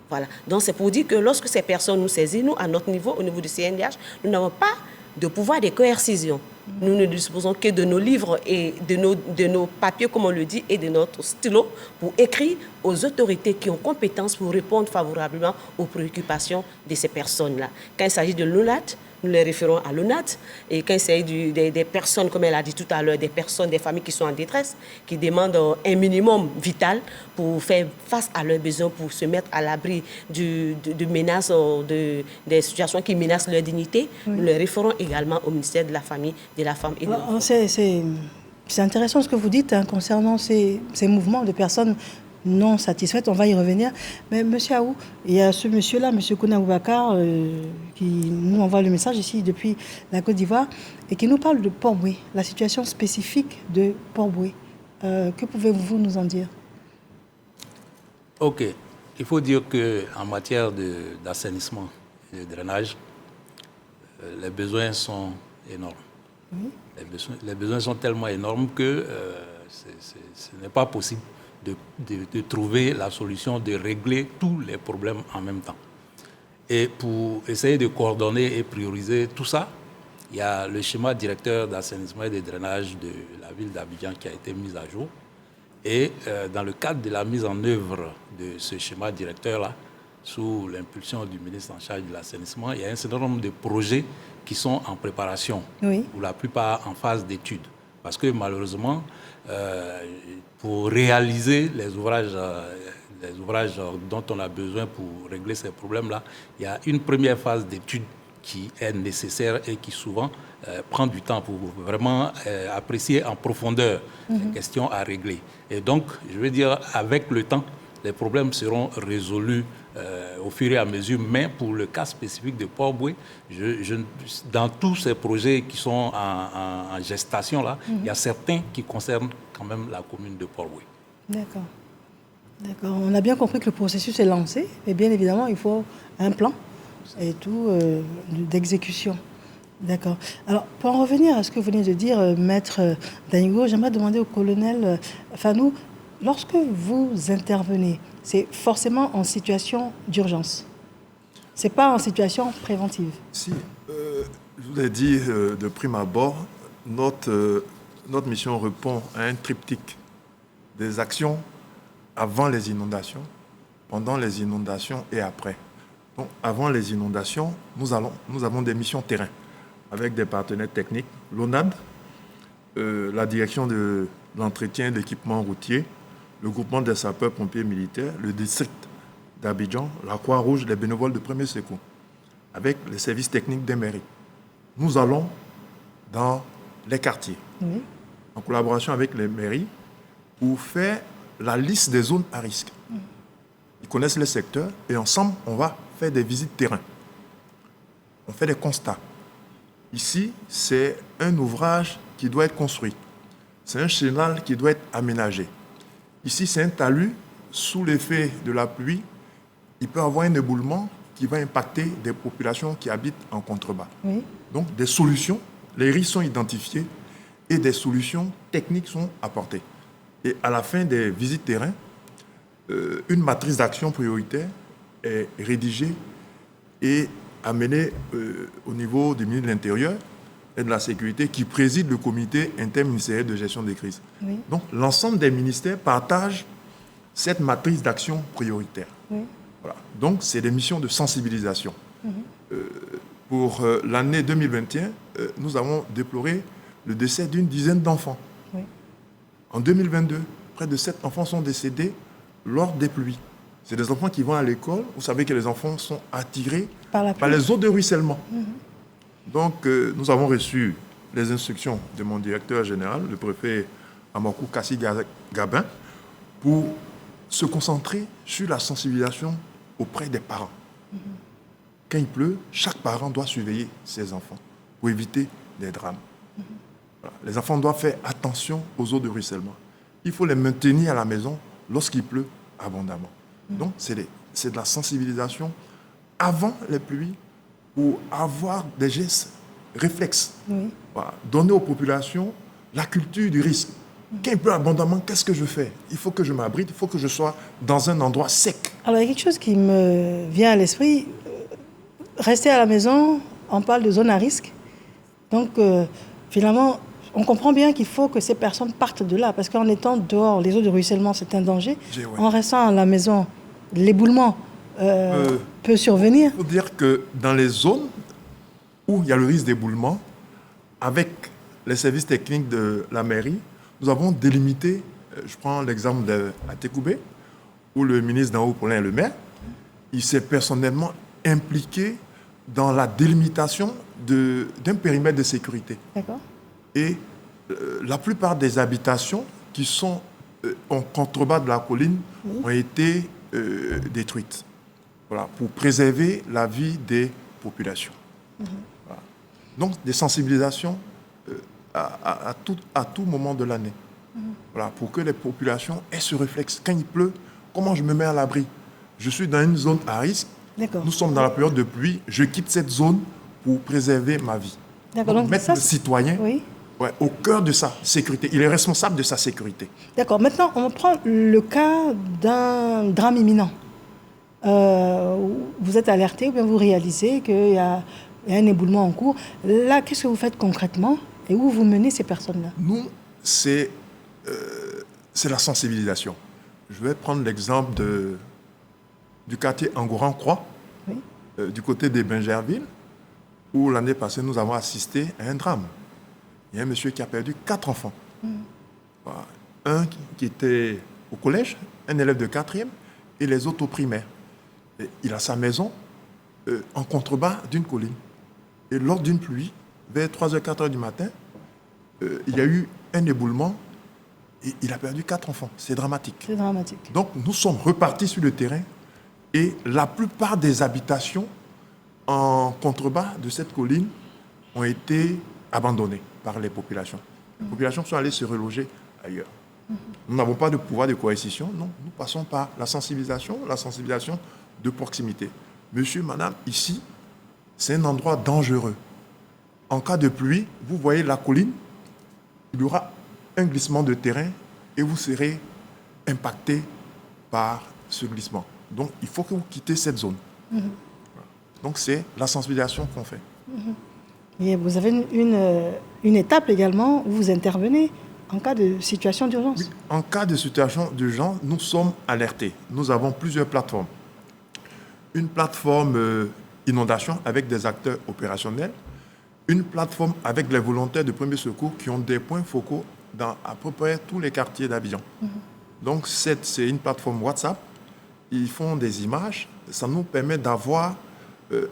Voilà. Donc, c'est pour dire que lorsque ces personnes nous saisissent, nous, à notre niveau, au niveau du CNDH, nous n'avons pas de pouvoir de coercition. Nous ne disposons que de nos livres et de nos papiers, comme on le dit, et de notre stylo pour écrire aux autorités qui ont compétence pour répondre favorablement aux préoccupations de ces personnes-là. Quand il s'agit de l'ONAT, nous les référons à l'ONAT. Et quand il s'agit des personnes, comme elle a dit tout à l'heure, des familles qui sont en détresse, qui demandent un minimum vital pour faire face à leurs besoins, pour se mettre à l'abri de menaces, des situations qui menacent leur dignité, nous les référons également au ministère de la Famille, de la Femme et de l'Enfant. C'est intéressant ce que vous dites concernant ces mouvements de personnes non satisfaites, on va y revenir. Mais M. Aou, il y a ce monsieur-là, M. Kouna Boubacar, qui nous envoie le message ici depuis la Côte d'Ivoire et qui nous parle de Port-Boué, la situation spécifique de Port-Boué. Que pouvez-vous nous en dire? Ok. Il faut dire qu'en matière d'assainissement et de drainage, les besoins sont énormes. Oui. Les besoins sont tellement énormes que ce n'est pas possible de trouver la solution de régler tous les problèmes en même temps. Et pour essayer de coordonner et prioriser tout ça, il y a le schéma directeur d'assainissement et de drainage de la ville d'Abidjan qui a été mis à jour. Et dans le cadre de la mise en œuvre de ce schéma directeur-là, sous l'impulsion du ministre en charge de l'assainissement, il y a un certain nombre de projets qui sont en préparation, pour la plupart en phase d'étude. Parce que malheureusement, pour réaliser les ouvrages dont on a besoin pour régler ces problèmes-là, il y a une première phase d'étude qui est nécessaire et qui souvent prend du temps pour vraiment apprécier en profondeur les questions à régler. Et donc, je veux dire, avec le temps, les problèmes seront résolus au fur et à mesure, mais pour le cas spécifique de Port-Boué, dans tous ces projets qui sont en gestation, là, il y a certains qui concernent quand même la commune de Port-Boué. D'accord. D'accord. On a bien compris que le processus est lancé, et bien évidemment, il faut un plan et tout d'exécution. D'accord. Alors, pour en revenir à ce que vous venez de dire, Maître Danigo, j'aimerais demander au colonel Fanou, lorsque vous intervenez, c'est forcément en situation d'urgence. Ce n'est pas en situation préventive. Si, je vous l'ai dit de prime abord, notre mission répond à un triptyque des actions avant les inondations, pendant les inondations et après. Donc, avant les inondations, nous avons des missions terrain avec des partenaires techniques, l'ONAD, la direction de l'entretien d'équipements routiers, le groupement des sapeurs-pompiers militaires, le district d'Abidjan, la Croix-Rouge, les bénévoles de premier secours, avec les services techniques des mairies. Nous allons dans les quartiers, en collaboration avec les mairies, pour faire la liste des zones à risque. Ils connaissent les secteurs et ensemble, on va faire des visites terrain. On fait des constats. Ici, c'est un ouvrage qui doit être construit. C'est un chenal qui doit être aménagé. Ici, c'est un talus, sous l'effet de la pluie, il peut y avoir un éboulement qui va impacter des populations qui habitent en contrebas. Donc, des solutions, les risques sont identifiés et des solutions techniques sont apportées. Et à la fin des visites terrain, une matrice d'action prioritaire est rédigée et amenée au niveau du ministre de l'Intérieur et de la Sécurité qui préside le comité interministériel de gestion des crises. Donc, l'ensemble des ministères partagent cette matrice d'action prioritaire. Voilà. Donc, c'est des missions de sensibilisation. Pour l'année 2021, nous avons déploré le décès d'une dizaine d'enfants En 2022, près de 7 enfants sont décédés lors des pluies. C'est des enfants qui vont à l'école. Vous savez que les enfants sont attirés par les eaux de ruissellement. Donc, nous avons reçu les instructions de mon directeur général, le préfet Amakou Kassi Gabin, pour se concentrer sur la sensibilisation auprès des parents. Quand il pleut, chaque parent doit surveiller ses enfants pour éviter des drames. Voilà. Les enfants doivent faire attention aux eaux de ruissellement. Il faut les maintenir à la maison lorsqu'il pleut abondamment. Donc, c'est de la sensibilisation avant les pluies pour avoir des gestes réflexes. Voilà. Donner aux populations la culture du risque. Quand il pleut abondamment, qu'est-ce que je fais? Il faut que je m'abrite, il faut que je sois dans un endroit sec. Alors, il y a quelque chose qui me vient à l'esprit. Rester à la maison, on parle de zone à risque. Donc, finalement, on comprend bien qu'il faut que ces personnes partent de là. Parce qu'en étant dehors, les eaux de ruissellement, c'est un danger. En restant à la maison, l'éboulement peut survenir. Il faut dire que dans les zones où il y a le risque d'éboulement, avec les services techniques de la mairie, nous avons délimité, je prends l'exemple de Atekoubé, où le ministre d'en haut, Paulin Le Maire, il s'est personnellement impliqué dans la délimitation d'un périmètre de sécurité. D'accord. Et la plupart des habitations qui sont en contrebas de la colline ont été détruites. Voilà, pour préserver la vie des populations. Voilà. Donc, des sensibilisations à tout moment de l'année. Voilà, pour que les populations aient ce réflexe. Quand il pleut, comment je me mets à l'abri? Je suis dans une zone à risque. Nous sommes dans la période de pluie. Je quitte cette zone pour préserver ma vie. Donc, mettre le citoyen au cœur de sa sécurité. Il est responsable de sa sécurité. D'accord. Maintenant, on prend le cas d'un drame imminent. Vous êtes alerté ou bien vous réalisez qu'il y a un éboulement en cours. Là, qu'est-ce que vous faites concrètement et où vous menez ces personnes-là? Nous, c'est la sensibilisation. Je vais prendre l'exemple du quartier Angouran-Croix, du côté des Bingerville, où l'année passée, nous avons assisté à un drame. Il y a un monsieur qui a perdu 4 enfants. Voilà. Un qui était au collège, un élève de 4e, et les autres au primaire. Et il a sa maison en contrebas d'une colline. Et lors d'une pluie, vers 3h, 4h du matin, il y a eu un éboulement et il a perdu 4 enfants. C'est dramatique. C'est dramatique. Donc, nous sommes repartis sur le terrain et la plupart des habitations en contrebas de cette colline ont été abandonnées par les populations. Les populations sont allées se reloger ailleurs. Nous n'avons pas de pouvoir de coercition, non. Nous passons par la sensibilisation de proximité. Monsieur, madame, ici, c'est un endroit dangereux. En cas de pluie, vous voyez la colline, il y aura un glissement de terrain et vous serez impacté par ce glissement. Donc, il faut que vous quittez cette zone. Voilà. Donc, c'est la sensibilisation qu'on fait. Et vous avez une étape également où vous intervenez en cas de situation d'urgence. Oui, en cas de situation d'urgence, nous sommes alertés. Nous avons plusieurs plateformes. Une plateforme inondation avec des acteurs opérationnels, une plateforme avec les volontaires de premier secours qui ont des points focaux dans à peu près tous les quartiers d'Abidjan. Donc, c'est une plateforme WhatsApp. Ils font des images. Ça nous permet d'avoir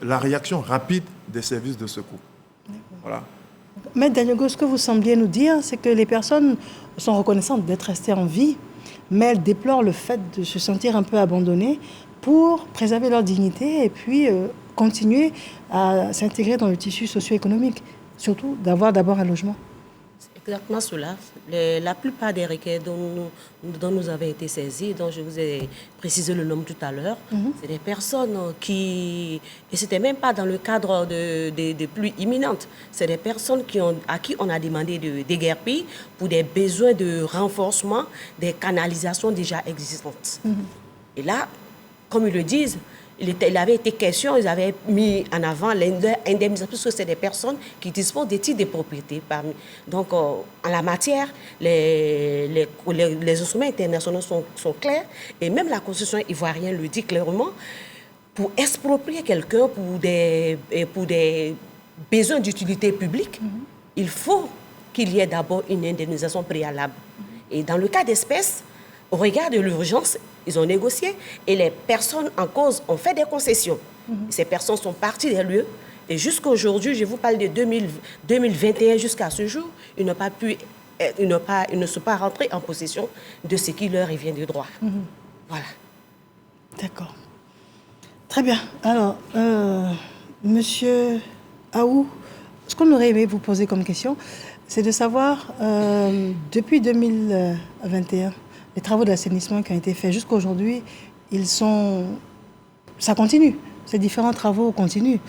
la réaction rapide des services de secours. Voilà. Maître Dagnogo, ce que vous sembliez nous dire, c'est que les personnes sont reconnaissantes d'être restées en vie, mais elles déplorent le fait de se sentir un peu abandonnées pour préserver leur dignité et puis continuer à s'intégrer dans le tissu socio-économique, surtout d'avoir d'abord un logement. C'est exactement cela. La plupart des requêtes dont nous avons été saisis, dont je vous ai précisé le nom tout à l'heure, c'est des personnes qui... Et ce n'était même pas dans le cadre de pluies imminentes. C'est des personnes à qui on a demandé de déguerpir pour des besoins de renforcement des canalisations déjà existantes. Et là, comme ils le disent, il avait été question, ils avaient mis en avant l'indemnisation, parce que c'est des personnes qui disposent des titres de propriété. Donc, en la matière, les instruments internationaux sont clairs, et même la Constitution ivoirienne le dit clairement, pour exproprier quelqu'un pour des besoins d'utilité publique, il faut qu'il y ait d'abord une indemnisation préalable. Et dans le cas d'espèce, au regard de l'urgence, ils ont négocié et les personnes en cause ont fait des concessions. Ces personnes sont parties des lieux et jusqu'à aujourd'hui, je vous parle de 2021 jusqu'à ce jour, ils ne sont pas rentrés en possession de ce qui leur revient de droit. Voilà. D'accord. Très bien. Alors, Monsieur Aou, ce qu'on aurait aimé vous poser comme question, c'est de savoir, depuis 2021, les travaux d'assainissement qui ont été faits jusqu'à aujourd'hui, ça continue. Ces différents travaux continuent.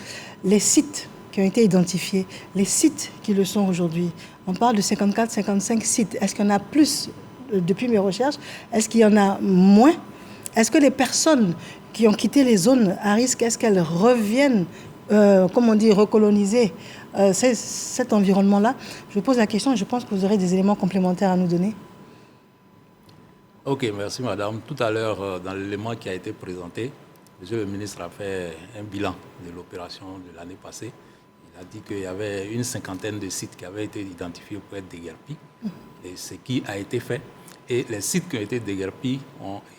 Les sites qui ont été identifiés, les sites qui le sont aujourd'hui, on parle de 54, 55 sites. Est-ce qu'il y en a plus depuis mes recherches? Est-ce qu'il y en a moins? Est-ce que les personnes qui ont quitté les zones à risque, est-ce qu'elles reviennent, recoloniser cet environnement-là? Je vous pose la question et je pense que vous aurez des éléments complémentaires à nous donner. Ok, merci madame. Tout à l'heure, dans l'élément qui a été présenté, monsieur le ministre a fait un bilan de l'opération de l'année passée. Il a dit qu'il y avait une cinquantaine de sites qui avaient été identifiés pour être déguerpis. Et ce qui a été fait. Et les sites qui ont été déguerpis,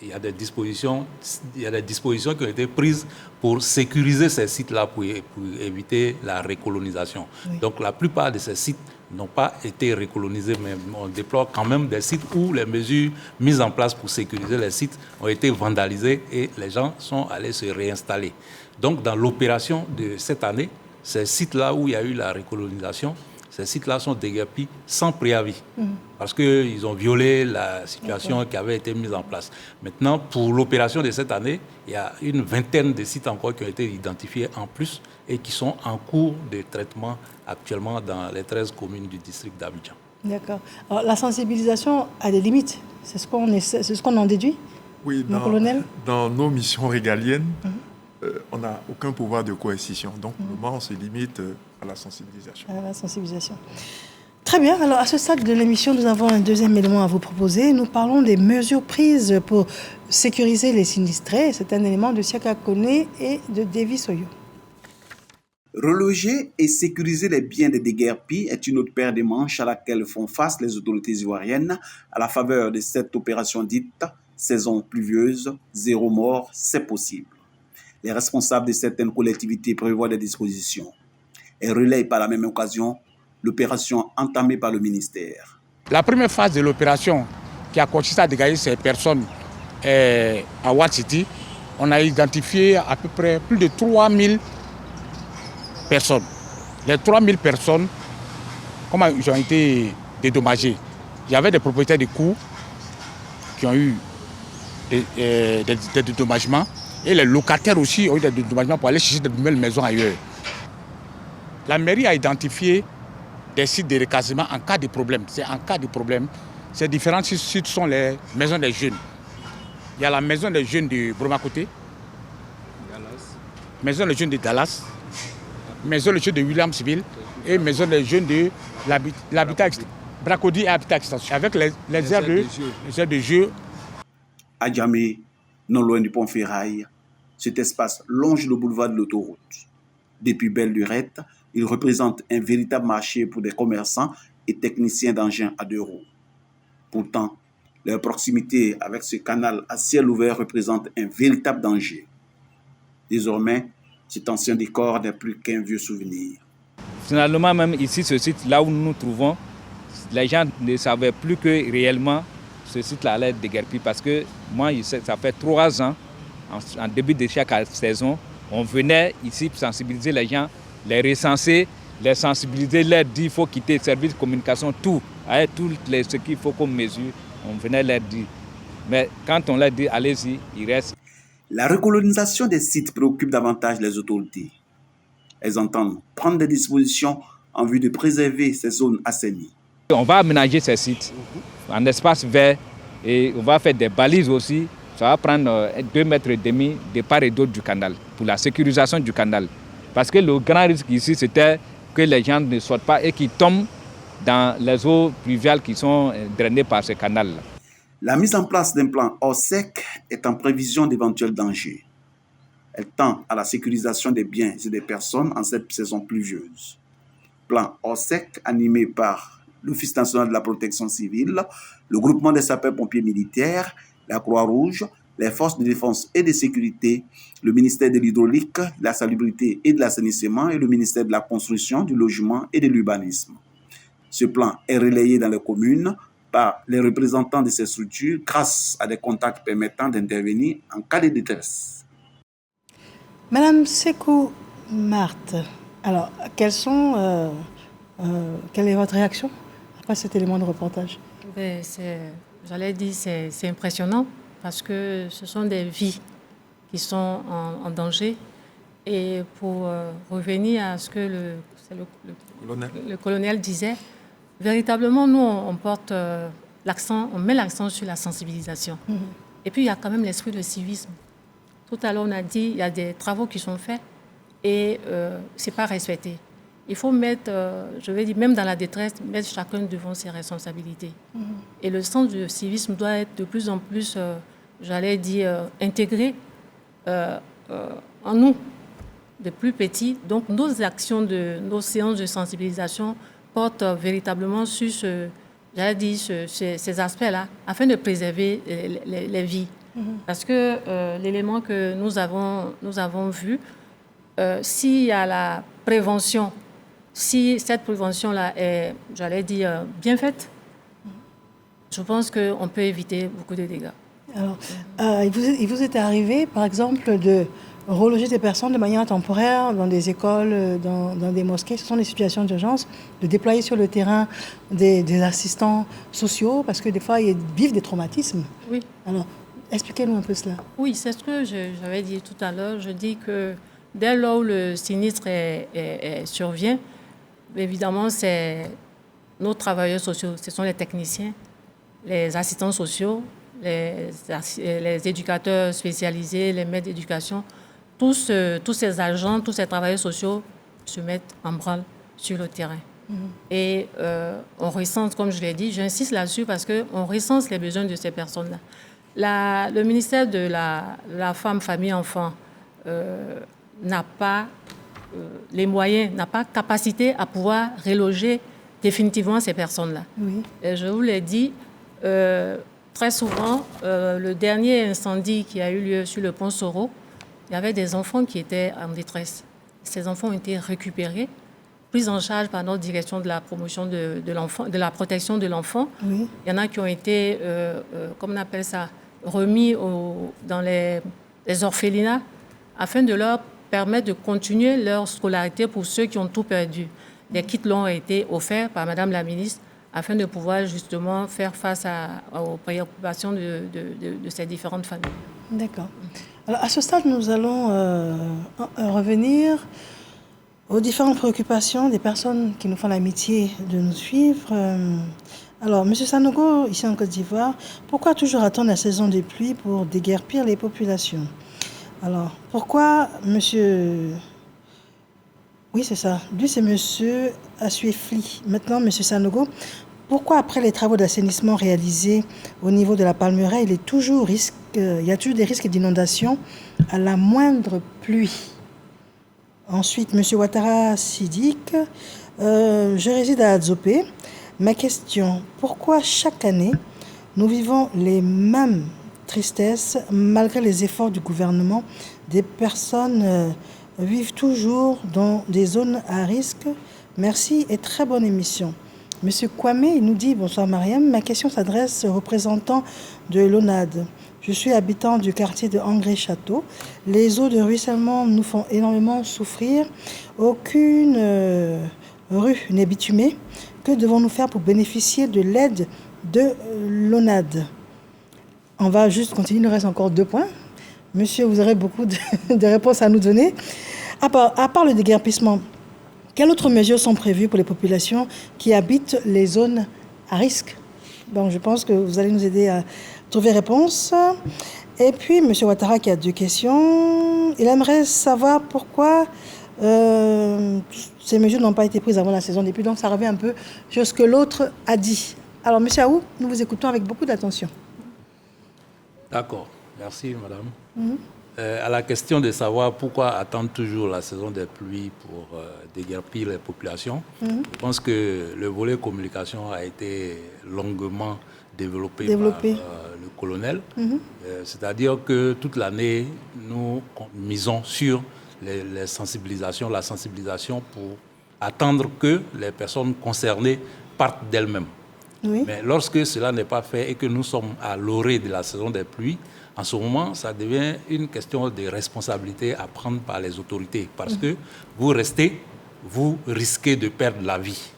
il y a des dispositions qui ont été prises pour sécuriser ces sites-là pour éviter la recolonisation. Oui. Donc la plupart de ces sites n'ont pas été recolonisés, mais on déplore quand même des sites où les mesures mises en place pour sécuriser les sites ont été vandalisées et les gens sont allés se réinstaller. Donc dans l'opération de cette année, ces sites-là où il y a eu la recolonisation, ces sites-là sont déguerpis sans préavis parce qu'ils ont violé la situation qui avait été mise en place. Maintenant, pour l'opération de cette année, il y a une vingtaine de sites encore qui ont été identifiés en plus et qui sont en cours de traitement actuellement dans les 13 communes du district d'Abidjan. D'accord. Alors, la sensibilisation a des limites. C'est ce qu'on en déduit? Oui, dans nos missions régaliennes, on n'a aucun pouvoir de coercition. Donc, pour le moment, on se limite à la sensibilisation. À la sensibilisation. Très bien. Alors, à ce stade de l'émission, nous avons un deuxième élément à vous proposer. Nous parlons des mesures prises pour sécuriser les sinistrés. C'est un élément de Siaka Kone et de Davis Oyo. Reloger et sécuriser les biens des déguerpis est une autre paire de manches à laquelle font face les autorités ivoiriennes à la faveur de cette opération dite « saison pluvieuse, 0 mort, c'est possible ». Les responsables de certaines collectivités prévoient des dispositions et relayent par la même occasion l'opération entamée par le ministère. La première phase de l'opération qui a consisté à dégager ces personnes à Wat City, on a identifié à peu près plus de 3000 personnes. Les 3000 personnes, comment ils ont été dédommagés? Il y avait des propriétaires de cours qui ont eu des dédommagements. Et les locataires aussi ont eu des dédommagements pour aller chercher de nouvelles maisons ailleurs. La mairie a identifié des sites de recasement en cas de problème. C'est en cas de problème. Ces différents sites sont les maisons des jeunes. Il y a la maison des jeunes de Bromakoté, maison des jeunes de Dallas, maison des jeunes de Williamsville et maison des jeunes de l'habitat Bracody et Habitat Extension. Avec les aires de jeu. À Djamé, non loin du pont ferraille, cet espace longe le boulevard de l'autoroute. Depuis belle lurette, il représente un véritable marché pour des commerçants et techniciens d'engins à 2 roues. Pourtant, leur proximité avec ce canal à ciel ouvert représente un véritable danger. Désormais, cet ancien décor n'est plus qu'un vieux souvenir. Finalement, même ici, ce site, là où nous nous trouvons, les gens ne savaient plus que réellement ce site-là allait être déguerpi parce que moi, ça fait 3 ans, en début de chaque saison, on venait ici pour sensibiliser les gens, les recenser, les sensibiliser, leur dire qu'il faut quitter le service de communication, tout, avec tout ce qu'il faut comme mesure, on venait leur dire. Mais quand on leur dit allez-y, ils restent. La recolonisation des sites préoccupe davantage les autorités. Elles entendent prendre des dispositions en vue de préserver ces zones assainies. On va aménager ces sites en espace vert et on va faire des balises aussi. Ça va prendre 2,5 mètres de part et d'autre du canal pour la sécurisation du canal. Parce que le grand risque ici, c'était que les gens ne sortent pas et qu'ils tombent dans les eaux pluviales qui sont drainées par ce canal-là. La mise en place d'un plan hors sec est en prévision d'éventuels dangers. Elle tend à la sécurisation des biens et des personnes en cette saison pluvieuse. Plan hors sec animé par l'Office national de la protection civile, le groupement des sapeurs-pompiers militaires, la Croix-Rouge, les forces de défense et de sécurité, le ministère de l'hydraulique, de la salubrité et de l'assainissement et le ministère de la construction, du logement et de l'urbanisme. Ce plan est relayé dans les communes par les représentants de ces structures grâce à des contacts permettant d'intervenir en cas de détresse. Madame Sekou Marthe, alors quelle est votre réaction après cet élément de reportage? J'allais dire c'est impressionnant parce que ce sont des vies qui sont en danger. Et pour revenir à ce que le colonel disait, véritablement, nous, on porte l'accent, on met l'accent sur la sensibilisation. Et puis, il y a quand même l'esprit de civisme. Tout à l'heure, on a dit, il y a des travaux qui sont faits et ce n'est pas respecté. Il faut mettre, je vais dire, même dans la détresse, mettre chacun devant ses responsabilités. Et le sens du civisme doit être de plus en plus, j'allais dire, intégré en nous, de plus petits. Donc, nos actions, nos séances de sensibilisation portent véritablement sur ces aspects-là, afin de préserver les vies. Parce que l'élément que nous avons vu, s'il y a la prévention, si cette prévention-là est, j'allais dire, bien faite, je pense qu'on peut éviter beaucoup de dégâts. Alors, il vous est arrivé, par exemple, de reloger des personnes de manière temporaire dans des écoles, dans des mosquées. Ce sont des situations d'urgence, de déployer sur le terrain des assistants sociaux, parce que des fois, ils vivent des traumatismes. Oui. Alors, expliquez-nous un peu cela. Oui, c'est ce que j'avais dit tout à l'heure. Je dis que dès lors où le sinistre survient, évidemment, c'est nos travailleurs sociaux, ce sont les techniciens, les assistants sociaux, les éducateurs spécialisés, les maîtres d'éducation. Tous ces agents, tous ces travailleurs sociaux se mettent en branle sur le terrain. Et on recense, comme je l'ai dit, j'insiste là-dessus parce qu'on recense les besoins de ces personnes-là. Le ministère de la Femme, Famille, Enfants n'a pas les moyens, n'a pas capacité à pouvoir reloger définitivement ces personnes-là. Oui. Et je vous l'ai dit, très souvent, le dernier incendie qui a eu lieu sur le pont Soro, il y avait des enfants qui étaient en détresse. Ces enfants ont été récupérés, pris en charge par notre direction de la promotion de l'enfant, de la protection de l'enfant. Oui. Il y en a qui ont été, comment on appelle ça, remis dans les orphelinats afin de leur permettre de continuer leur scolarité pour ceux qui ont tout perdu. Des kits leur ont été offerts par Madame la ministre afin de pouvoir justement faire face aux préoccupations de ces différentes familles. D'accord. Alors, à ce stade, nous allons revenir aux différentes préoccupations des personnes qui nous font l'amitié de nous suivre. Alors, M. Sanogo, ici en Côte d'Ivoire, pourquoi toujours attendre la saison des pluies pour déguerpir les populations? Alors, pourquoi monsieur... Oui, c'est ça. Lui, c'est monsieur Asuefli. Maintenant, monsieur Sanogo, pourquoi après les travaux d'assainissement réalisés au niveau de la Palmeraie, il y a toujours des risques d'inondation à la moindre pluie? Ensuite, monsieur Ouattara Sidik, je réside à Adzopé. Ma question, pourquoi chaque année, nous vivons les mêmes tristesses malgré les efforts du gouvernement? Des personnes vivent toujours dans des zones à risque. Merci et très bonne émission. Monsieur Kwame, il nous dit, bonsoir Mariam, ma question s'adresse aux représentants de l'ONAD. Je suis habitant du quartier de Angré-Château. Les eaux de ruissellement nous font énormément souffrir. Aucune rue n'est bitumée. Que devons-nous faire pour bénéficier de l'aide de l'ONAD? On va juste continuer, il nous reste encore 2 points. Monsieur, vous aurez beaucoup de réponses à nous donner. À part le déguerpissement, quelles autres mesures sont prévues pour les populations qui habitent les zones à risque? Bon, je pense que vous allez nous aider à trouver réponse. Et puis, M. Ouattara qui a 2 questions. Il aimerait savoir pourquoi ces mesures n'ont pas été prises avant la saison des pluies. Donc, ça revient un peu sur ce que l'autre a dit. Alors, M. Aou, nous vous écoutons avec beaucoup d'attention. D'accord. Merci, madame. À la question de savoir pourquoi attendre toujours la saison des pluies pour déguerpir les populations, je pense que le volet communication a été longuement développé. Par le colonel. C'est-à-dire que toute l'année, nous misons sur la sensibilisation pour attendre que les personnes concernées partent d'elles-mêmes. Oui. Mais lorsque cela n'est pas fait et que nous sommes à l'orée de la saison des pluies, en ce moment, ça devient une question de responsabilité à prendre par les autorités. Parce que vous risquez de perdre la vie.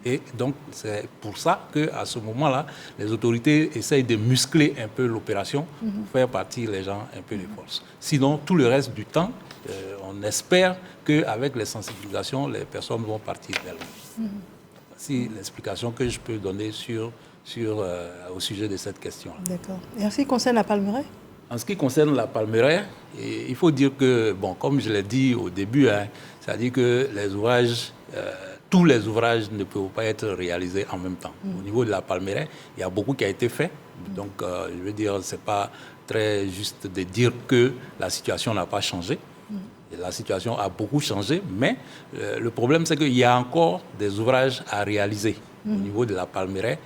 Et donc, c'est pour ça qu'à ce moment-là, les autorités essayent de muscler un peu l'opération pour faire partir les gens un peu de force. Sinon, tout le reste du temps, on espère qu'avec les sensibilisations, les personnes vont partir d'elles-mêmes. C'est l'explication que je peux donner au sujet de cette question-là. D'accord. Et en ce qui concerne la palmeraie ? En ce qui concerne la palmeraie, il faut dire que, bon, comme je l'ai dit au début, c'est-à-dire que tous les ouvrages ne peuvent pas être réalisés en même temps. Au niveau de la palmeraie, il y a beaucoup qui a été fait. Donc, je veux dire, ce n'est pas très juste de dire que la situation n'a pas changé. La situation a beaucoup changé, mais le problème, c'est qu'il y a encore des ouvrages à réaliser au niveau de la palmeraie,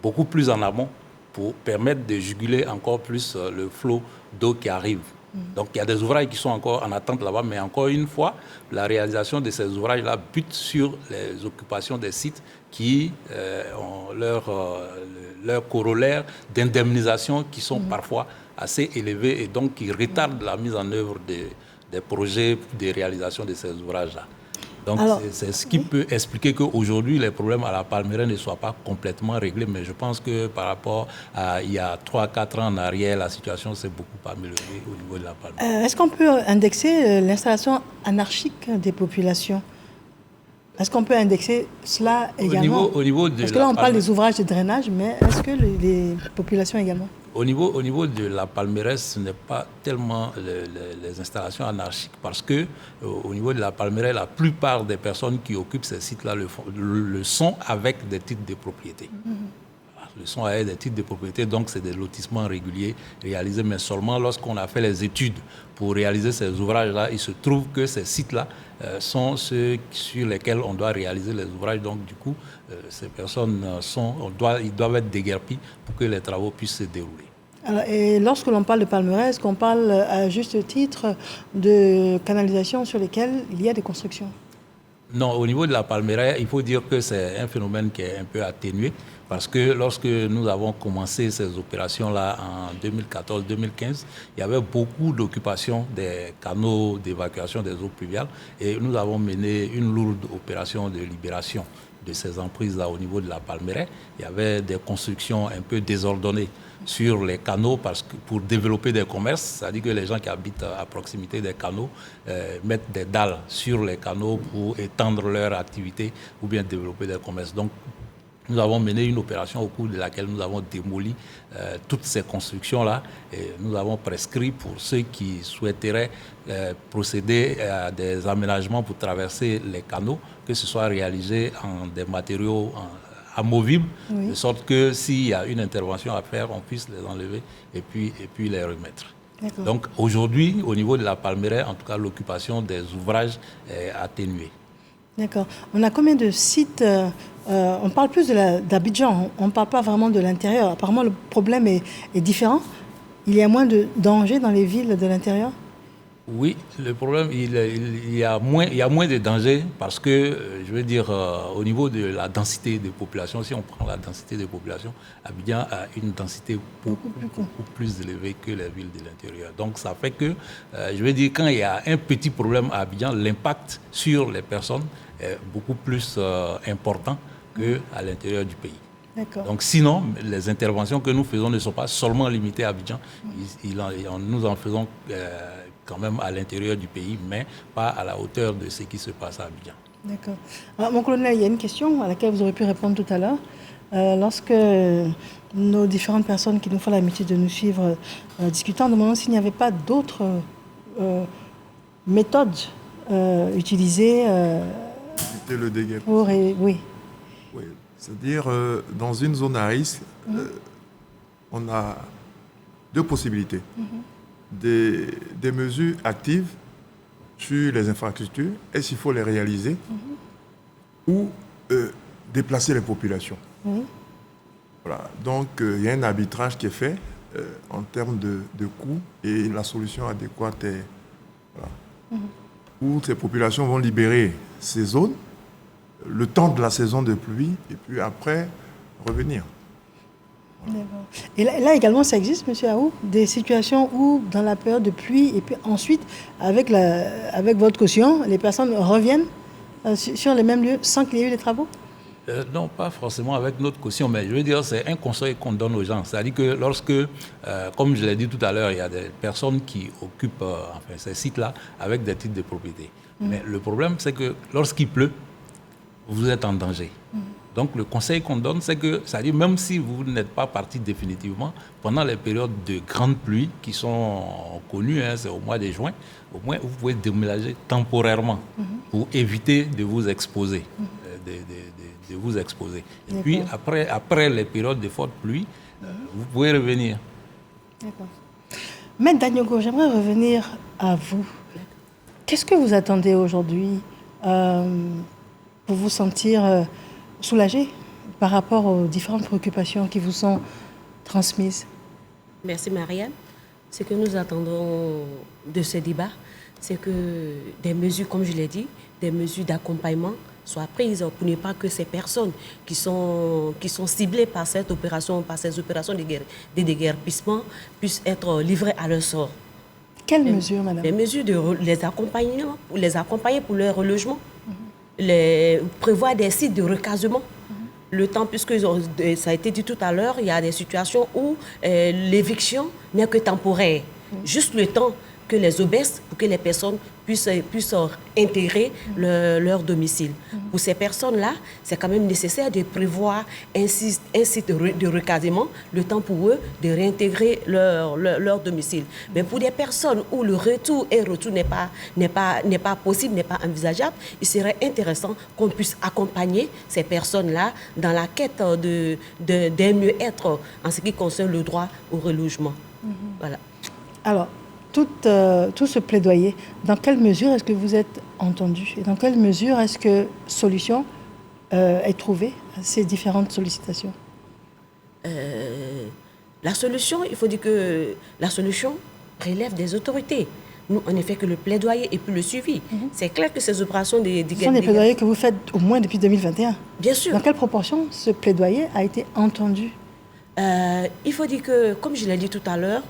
beaucoup plus en amont, pour permettre de juguler encore plus le flot d'eau qui arrive. Donc il y a des ouvrages qui sont encore en attente là-bas, mais encore une fois, la réalisation de ces ouvrages-là bute sur les occupations des sites qui ont leur corollaire d'indemnisation qui sont parfois assez élevés et donc qui retardent la mise en œuvre des projets de réalisation de ces ouvrages-là. Donc, c'est ce qui peut expliquer qu'aujourd'hui, les problèmes à la palmeraie ne soient pas complètement réglés. Mais je pense que par rapport à il y a 3-4 ans en arrière, la situation s'est beaucoup améliorée au niveau de la palmeraie. Est-ce qu'on peut indexer l'installation anarchique des populations ? Est-ce qu'on peut indexer cela également ? Au niveau de Parce que là, on parle des ouvrages de drainage, mais est-ce que les populations également ? Au niveau de la palmeraie, ce n'est pas tellement les installations anarchiques parce que au niveau de la palmeraie, la plupart des personnes qui occupent ces sites-là le sont avec des titres de propriété. Le sont avec des titres de propriété, donc c'est des lotissements réguliers réalisés, mais seulement lorsqu'on a fait les études pour réaliser ces ouvrages-là, il se trouve que ces sites-là sont ceux sur lesquels on doit réaliser les ouvrages. Donc du coup, ces personnes ils doivent être déguerpis pour que les travaux puissent se dérouler. Alors, et lorsque l'on parle de palmeraie, est-ce qu'on parle à juste titre de canalisations sur lesquelles il y a des constructions ? Non, au niveau de la palmeraie, il faut dire que c'est un phénomène qui est un peu atténué parce que lorsque nous avons commencé ces opérations-là en 2014-2015, il y avait beaucoup d'occupations des canaux d'évacuation des eaux pluviales et nous avons mené une lourde opération de libération de ces emprises-là au niveau de la palmeraie. Il y avait des constructions un peu désordonnées sur les canaux pour développer des commerces, c'est-à-dire que les gens qui habitent à proximité des canaux mettent des dalles sur les canaux pour étendre leur activité ou bien développer des commerces. Donc, nous avons mené une opération au cours de laquelle nous avons démoli toutes ces constructions-là et nous avons prescrit pour ceux qui souhaiteraient procéder à des aménagements pour traverser les canaux, que ce soit réalisé en des matériaux amovibles, de sorte que s'il y a une intervention à faire, on puisse les enlever et puis les remettre. Donc aujourd'hui, au niveau de la palmeraie, en tout cas, l'occupation des ouvrages est atténuée. D'accord. On a combien de sites on parle plus d'Abidjan, on ne parle pas vraiment de l'intérieur. Apparemment, le problème est différent. Il y a moins de dangers dans les villes de l'intérieur ? Oui, le problème, il y a moins de dangers parce que, je veux dire, au niveau de la densité de population, si on prend la densité de population, Abidjan a une densité beaucoup plus élevée que les villes de l'intérieur. Donc, ça fait que, je veux dire, quand il y a un petit problème à Abidjan, l'impact sur les personnes est beaucoup plus important qu'à l'intérieur du pays. Donc sinon, les interventions que nous faisons ne sont pas seulement limitées à Abidjan, nous en faisons quand même à l'intérieur du pays, mais pas à la hauteur de ce qui se passe à Abidjan. D'accord. Alors, mon colonel, il y a une question à laquelle vous aurez pu répondre tout à l'heure. Lorsque nos différentes personnes qui nous font l'amitié de nous suivre discutant, demandant s'il n'y avait pas d'autres méthodes utilisées le dégât. Oui. C'est-à-dire, dans une zone à risque, on a deux possibilités. des mesures actives sur les infrastructures. Est-ce qu'il faut les réaliser ou déplacer les populations? Voilà. Donc, il y a un arbitrage qui est fait en termes de coûts et la solution adéquate est où ces populations vont libérer ces zones le temps de la saison de pluie et puis après revenir. Et là également, ça existe, M. Aou, des situations où, dans la période de pluie, et puis ensuite, avec votre caution, les personnes reviennent sur les mêmes lieux sans qu'il y ait eu des travaux? Non, pas forcément avec notre caution, mais je veux dire, c'est un conseil qu'on donne aux gens. C'est-à-dire que lorsque, comme je l'ai dit tout à l'heure, il y a des personnes qui occupent ces sites-là avec des titres de propriété. Mais le problème, c'est que lorsqu'il pleut, vous êtes en danger. Donc, le conseil qu'on donne, c'est que, c'est-à-dire même si vous n'êtes pas parti définitivement, pendant les périodes de grande pluie qui sont connues, c'est au mois de juin, au moins vous pouvez déménager temporairement pour éviter de vous exposer. De vous exposer. Et puis, après les périodes de forte pluie, vous pouvez revenir. D'accord. Maître Dagnogo, j'aimerais revenir à vous. Qu'est-ce que vous attendez aujourd'hui pour vous sentir soulagé par rapport aux différentes préoccupations qui vous sont transmises? Merci Marianne. Ce que nous attendons de ce débat, c'est que des mesures, comme je l'ai dit, des mesures d'accompagnement soient prises pour ne pas que ces personnes qui sont ciblées par cette opération, par ces opérations de déguerpissement, puissent être livrées à leur sort. Quelles mesures, madame? Les mesures de les accompagner pour leur relogement, prévoir des sites de recasement. Le temps, puisque ça a été dit tout à l'heure, il y a des situations où l'éviction n'est que temporaire. Juste le temps que les obèses, pour que les personnes puissent intégrer leur domicile. Pour ces personnes-là, c'est quand même nécessaire de prévoir un site de recasement, le temps pour eux de réintégrer leur domicile. Mais pour des personnes où le retour n'est pas possible, n'est pas envisageable, il serait intéressant qu'on puisse accompagner ces personnes-là dans la quête d'un mieux-être en ce qui concerne le droit au relogement. Voilà. Alors, tout ce plaidoyer, dans quelle mesure est-ce que vous êtes entendu et dans quelle mesure est-ce que solution est trouvée à ces différentes sollicitations? La solution, il faut dire que la solution relève des autorités. Nous, on ne fait que le plaidoyer et puis le suivi. C'est clair que ces opérations Ce sont des plaidoyers que vous faites au moins depuis 2021. Bien sûr. Dans quelle proportion ce plaidoyer a été entendu? Il faut dire que, comme je l'ai dit tout à l'heure,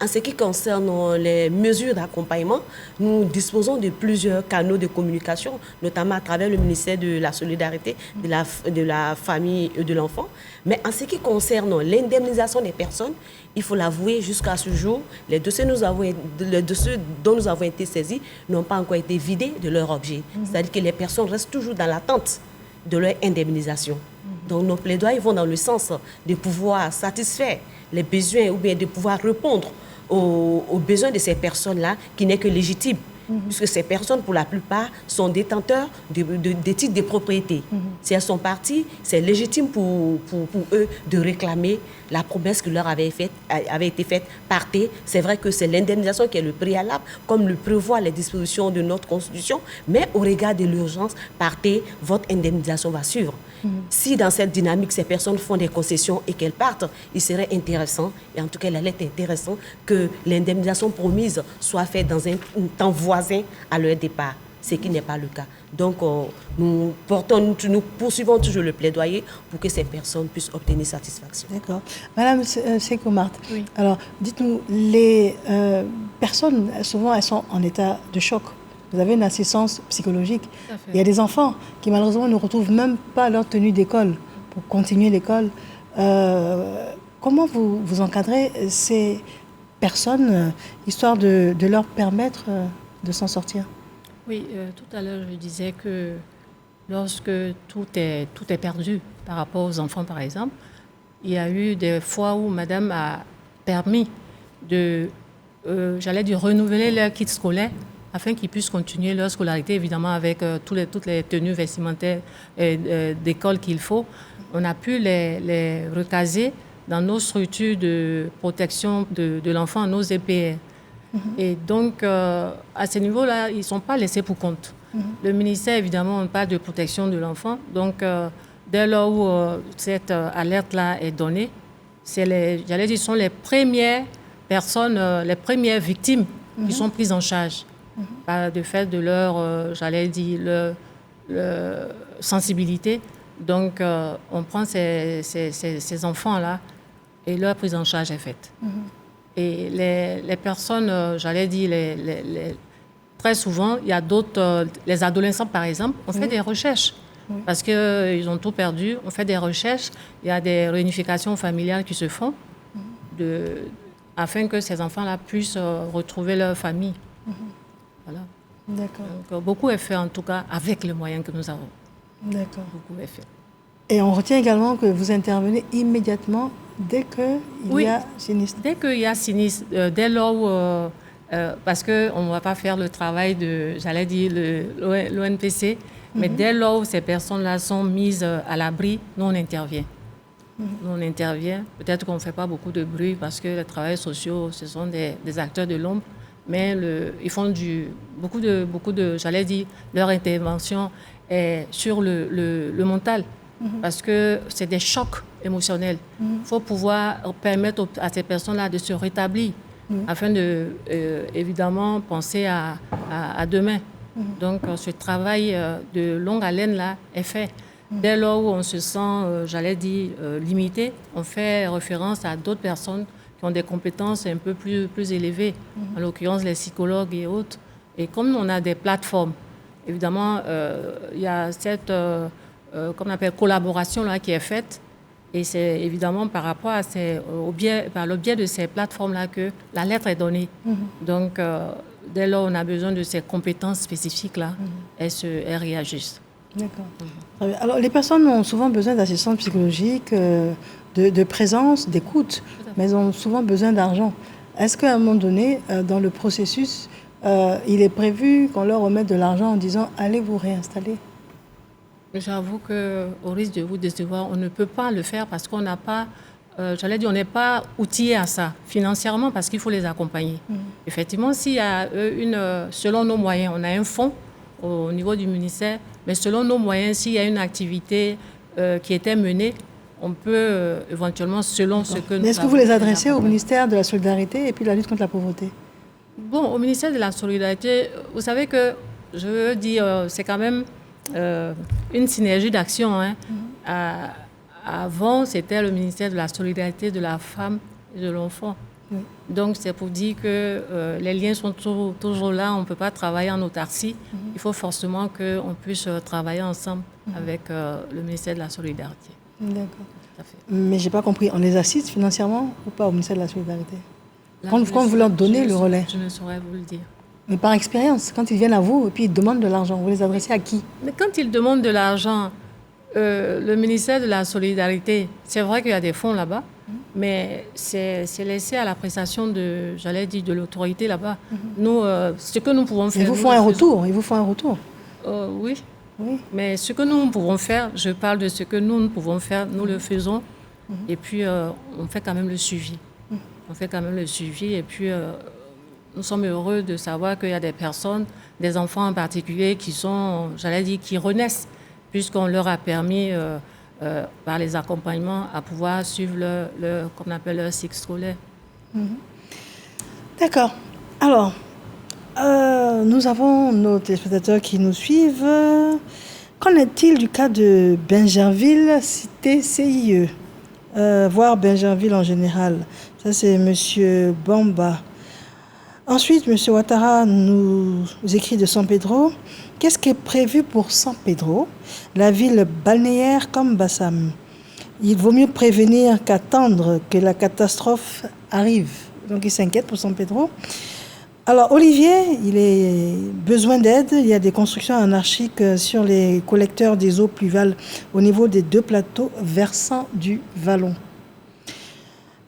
en ce qui concerne les mesures d'accompagnement, nous disposons de plusieurs canaux de communication, notamment à travers le ministère de la Solidarité, de la Famille et de l'Enfant. Mais en ce qui concerne l'indemnisation des personnes, il faut l'avouer, jusqu'à ce jour, les dossiers dont nous avons été saisis n'ont pas encore été vidés de leur objet. C'est-à-dire que les personnes restent toujours dans l'attente de leur indemnisation. Donc nos plaidoyers vont dans le sens de pouvoir satisfaire les besoins ou bien de pouvoir répondre aux besoins de ces personnes-là qui n'est que légitime. Puisque ces personnes, pour la plupart, sont détenteurs de titres de propriété. Si elles sont parties, c'est légitime pour eux de réclamer la promesse qui leur avait été faite partez. C'est vrai que c'est l'indemnisation qui est le préalable, comme le prévoient les dispositions de notre Constitution, mais au regard de l'urgence, partez, votre indemnisation va suivre. Si dans cette dynamique, ces personnes font des concessions et qu'elles partent, il serait intéressant, et en tout cas la lettre est intéressante, que l'indemnisation promise soit faite dans un temps voisin à leur départ, ce qui n'est pas le cas. Donc nous poursuivons toujours le plaidoyer pour que ces personnes puissent obtenir satisfaction. D'accord. Madame Sekou Marthe, oui. Alors dites-nous, les personnes, souvent elles sont en état de choc. Vous avez une assistance psychologique. Il y a des enfants qui malheureusement ne retrouvent même pas leur tenue d'école pour continuer l'école. Comment vous encadrez ces personnes, histoire de leur permettre de s'en sortir? Oui, tout à l'heure je disais que lorsque tout est perdu par rapport aux enfants par exemple, il y a eu des fois où madame a permis de, renouveler leur kit scolaire afin qu'ils puissent continuer leur scolarité, évidemment avec toutes les tenues vestimentaires d'école qu'il faut. On a pu les recaser dans nos structures de protection de l'enfant, nos EPR. Et donc, à ce niveau-là, ils ne sont pas laissés pour compte. Le ministère, évidemment, on parle de protection de l'enfant. Donc, dès lors où cette alerte-là est donnée, j'allais dire, ce sont les premières personnes, les premières victimes qui sont prises en charge par le fait de leur, j'allais dire, leur sensibilité. Donc, on prend ces enfants-là et leur prise en charge est faite. Et les personnes, j'allais dire, très souvent, il y a d'autres, les adolescents par exemple, on fait des recherches parce qu'ils ont tout perdu. On fait des recherches, il y a des réunifications familiales qui se font afin que ces enfants-là puissent retrouver leur famille. Voilà. D'accord. Donc, beaucoup est fait en tout cas avec les moyens que nous avons. D'accord. Beaucoup est fait. Et on retient également que vous intervenez immédiatement dès qu'il y a sinistre. Dès qu'il y a sinistre, dès lors où... parce qu'on ne va pas faire le travail de, j'allais dire, l'ONPC, mais dès lors où ces personnes-là sont mises à l'abri, nous, on intervient. Nous, on intervient. Peut-être qu'on ne fait pas beaucoup de bruit parce que les travailleurs sociaux, ce sont des acteurs de l'ombre, mais ils font beaucoup de, j'allais dire, leur intervention est sur le mental. Parce que c'est des chocs émotionnels. Il faut pouvoir permettre à ces personnes-là de se rétablir afin de, évidemment, penser à demain. Donc, ce travail de longue haleine-là est fait. Dès lors où on se sent, j'allais dire, limité, on fait référence à d'autres personnes qui ont des compétences un peu plus élevées, en l'occurrence les psychologues et autres. Et comme on a des plateformes, évidemment, il y a cette... qu'on appelle collaboration là, qui est faite. Et c'est évidemment par rapport à par le biais de ces plateformes-là que la lettre est donnée. Donc, dès lors on a besoin de ces compétences spécifiques-là, elles réagissent. D'accord. Alors, les personnes ont souvent besoin d'assistance psychologique, de présence, d'écoute, mais elles ont souvent besoin d'argent. Est-ce qu'à un moment donné, dans le processus, il est prévu qu'on leur remette de l'argent en disant « allez vous réinstaller » ? J'avoue qu'au risque de vous décevoir, on ne peut pas le faire parce qu'on n'a pas, j'allais dire, on n'est pas outillé à ça financièrement parce qu'il faut les accompagner. Effectivement, s'il y a selon nos moyens, on a un fonds au niveau du ministère, mais selon nos moyens, s'il y a une activité qui était menée, on peut éventuellement, selon ce que nous... Mais est-ce que vous les adressez au ministère de la Solidarité et puis la lutte contre la pauvreté? Bon, au ministère de la Solidarité, vous savez que, je veux dire, c'est quand même... une synergie d'action. Avant, c'était le ministère de la Solidarité de la femme et de l'enfant. Donc, c'est pour dire que les liens sont toujours là. On ne peut pas travailler en autarcie. Il faut forcément qu'on puisse travailler ensemble avec le ministère de la Solidarité. D'accord. Tout à fait. Mais je n'ai pas compris. On les assiste financièrement ou pas au ministère de la Solidarité? Quand vous leur donnez le relais? Je ne saurais vous le dire. Mais par expérience, quand ils viennent à vous et puis ils demandent de l'argent, vous les adressez à qui? Mais quand ils demandent de l'argent, le ministère de la Solidarité, c'est vrai qu'il y a des fonds là-bas, mais c'est laissé à l'appréciation de, j'allais dire, de l'autorité là-bas. Nous, ce que nous pouvons faire... Ils vous font un retour, Oui. Mais ce que nous pouvons faire, je parle de ce que nous pouvons faire, nous le faisons, et puis on fait quand même le suivi. Et puis... nous sommes heureux de savoir qu'il y a des personnes, des enfants en particulier, qui sont, j'allais dire, qui renaissent, puisqu'on leur a permis, par les accompagnements, à pouvoir suivre qu'on appelle leur cycle scolaire. D'accord. Alors, nous avons nos téléspectateurs qui nous suivent. Qu'en est-il du cas de Bingerville, cité CIE, voire Bingerville en général? Ça, c'est M. Bamba. Ensuite, M. Ouattara nous écrit de San Pedro. Qu'est-ce qui est prévu pour San Pedro, la ville balnéaire comme Bassam? Il vaut mieux prévenir qu'attendre que la catastrophe arrive. Donc, il s'inquiète pour San Pedro. Alors, Olivier, il a besoin d'aide. Il y a des constructions anarchiques sur les collecteurs des eaux pluviales au niveau des 2 plateaux versants du Vallon.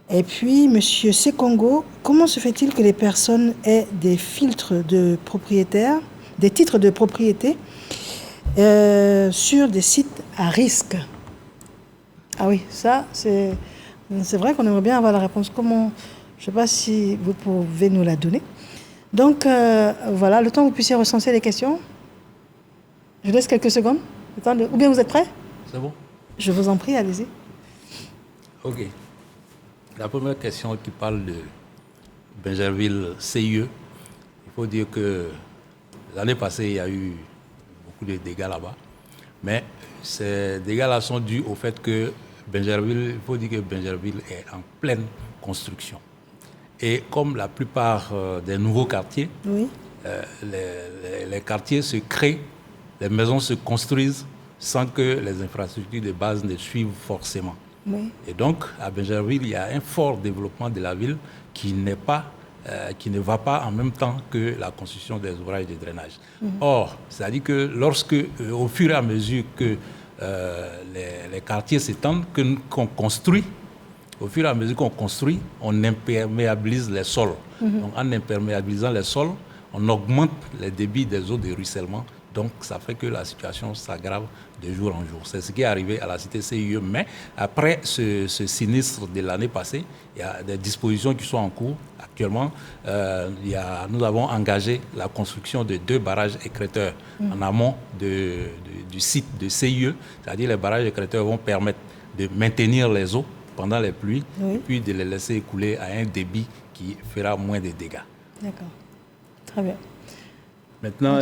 Et puis, M. Sekongo, comment se fait-il que les personnes aient des titres de propriété sur des sites à risque? Ah oui, ça, c'est vrai qu'on aimerait bien avoir la réponse. Comment? Je ne sais pas si vous pouvez nous la donner. Donc, voilà, le temps que vous puissiez recenser les questions. Je laisse quelques secondes. Ou bien vous êtes prêts? C'est bon. Je vous en prie, allez-y. OK. La première question qui parle de Bingerville CIE. Il faut dire que l'année passée, il y a eu beaucoup de dégâts là-bas. Mais ces dégâts-là sont dus au fait que Bingerville, il faut dire que Bingerville est en pleine construction. Et comme la plupart des nouveaux quartiers, oui. Les quartiers se créent, les maisons se construisent sans que les infrastructures de base ne suivent forcément. Oui. Et donc, à Bingerville, il y a un fort développement de la ville qui ne va pas en même temps que la construction des ouvrages de drainage. Or, c'est-à-dire que au fur et à mesure que les quartiers s'étendent, qu'on construit, au fur et à mesure qu'on construit, on imperméabilise les sols. Donc, en imperméabilisant les sols, on augmente les débits des eaux de ruissellement. Donc, ça fait que la situation s'aggrave de jour en jour. C'est ce qui est arrivé à la cité CIE. Mais après ce sinistre de l'année passée, il y a des dispositions qui sont en cours. Actuellement, nous avons engagé la construction de 2 barrages écrêteurs en amont du site de CIE. C'est-à-dire les barrages écrêteurs vont permettre de maintenir les eaux pendant les pluies, et puis de les laisser écouler à un débit qui fera moins de dégâts. D'accord. Très bien. Maintenant,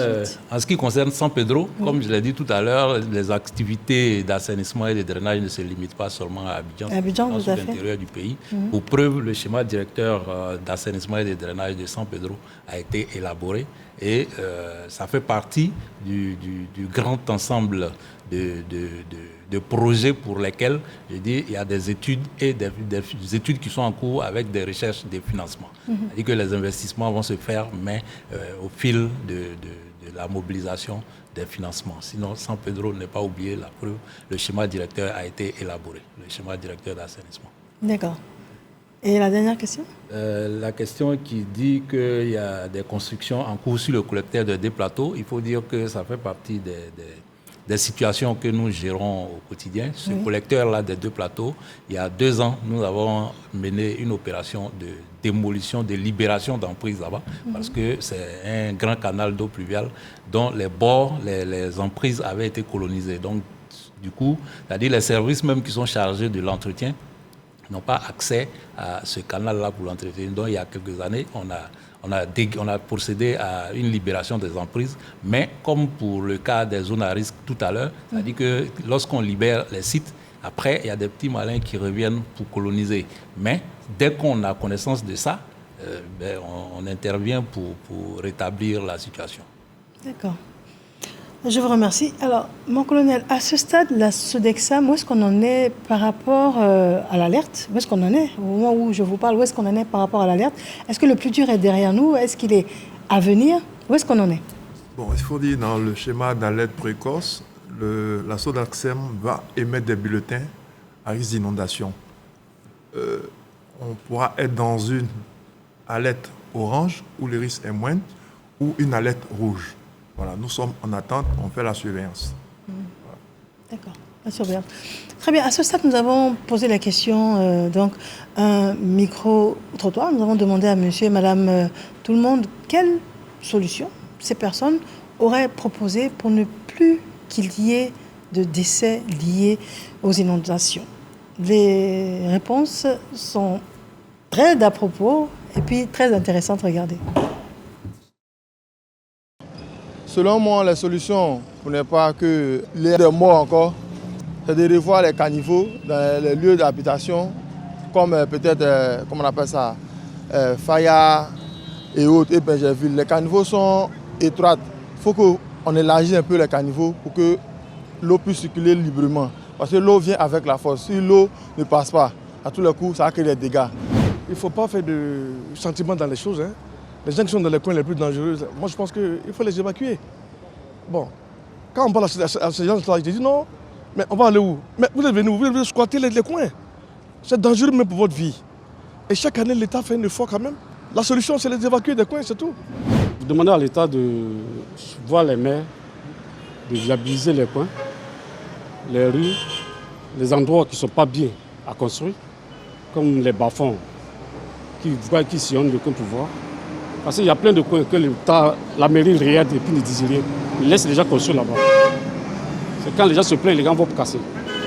en ce qui concerne San Pedro, comme je l'ai dit tout à l'heure, les activités d'assainissement et de drainage ne se limitent pas seulement à Abidjan, dans l'intérieur du pays. Pour preuve, le schéma directeur d'assainissement et de drainage de San Pedro a été élaboré et ça fait partie du grand ensemble de projets pour lesquels, je dis, il y a des études et des études qui sont en cours avec des recherches de financement. C'est-à-dire que les investissements vont se faire, mais au fil de la mobilisation des financements. Sinon, San Pedro n'est pas oublié, la preuve, le schéma directeur a été élaboré, le schéma directeur d'assainissement. D'accord. Et la dernière question? La question qui dit qu'il y a des constructions en cours sur le collecteur de 2 plateaux, il faut dire que ça fait partie des situations que nous gérons au quotidien. Ce collecteur-là des 2 plateaux, il y a 2 ans, nous avons mené une opération de démolition, de libération d'emprises là-bas, parce que c'est un grand canal d'eau pluviale dont les bords, les emprises avaient été colonisées. Donc, du coup, c'est-à-dire les services même qui sont chargés de l'entretien n'ont pas accès à ce canal-là pour l'entretien. Donc, il y a quelques années, on a procédé à une libération des emprises, mais comme pour le cas des zones à risque tout à l'heure, c'est-à-dire que lorsqu'on libère les sites, après, il y a des petits malins qui reviennent pour coloniser. Mais dès qu'on a connaissance de ça, on intervient pour rétablir la situation. D'accord. Je vous remercie. Alors, mon colonel, à ce stade, la Sodexam, où est-ce qu'on en est par rapport à l'alerte? Où est-ce qu'on en est? Au moment où je vous parle, où est-ce qu'on en est par rapport à l'alerte? Est-ce que le plus dur est derrière nous? Est-ce qu'il est à venir? Où est-ce qu'on en est? Bon, il faut dire, dans le schéma d'alerte précoce, la Sodexam va émettre des bulletins à risque d'inondation. On pourra être dans une alerte orange, où le risque est moindre, ou une alerte rouge. Voilà, nous sommes en attente, on fait la surveillance. Voilà. D'accord, la surveillance. Très bien, à ce stade, nous avons posé la question, donc un micro-trottoir. Nous avons demandé à monsieur et madame tout le monde quelle solution ces personnes auraient proposé pour ne plus qu'il y ait de décès liés aux inondations. Les réponses sont très à propos et puis très intéressantes, regardez. Selon moi, la solution pour ne pas que l'air de mort encore, c'est de revoir les caniveaux dans les lieux d'habitation, comme peut-être, comment on appelle ça, Faya et autres, et Bingerville. Les caniveaux sont étroits. Il faut qu'on élargisse un peu les caniveaux pour que l'eau puisse circuler librement. Parce que l'eau vient avec la force. Si l'eau ne passe pas, à tous les coups, ça va créer des dégâts. Il ne faut pas faire de sentiment dans les choses. Les gens qui sont dans les coins les plus dangereux, moi je pense qu'il faut les évacuer. Bon, quand on parle à ces gens-là, ils disent non, mais on va aller où? Mais vous êtes venus, vous venez squatter les coins. C'est dangereux même pour votre vie. Et chaque année, l'État fait un effort quand même. La solution, c'est les évacuer des coins, c'est tout. Vous demandez à l'État de voir les maires, de viabiliser les coins, les rues, les endroits qui ne sont pas bien à construire, comme les bas-fonds qui sillonnent le coin pour voir. Parce qu'il y a plein de coins que la mairie regarde et puis ne dit rien. Ils laissent les gens construire là-bas. C'est quand les gens se plaignent, les gens vont casser.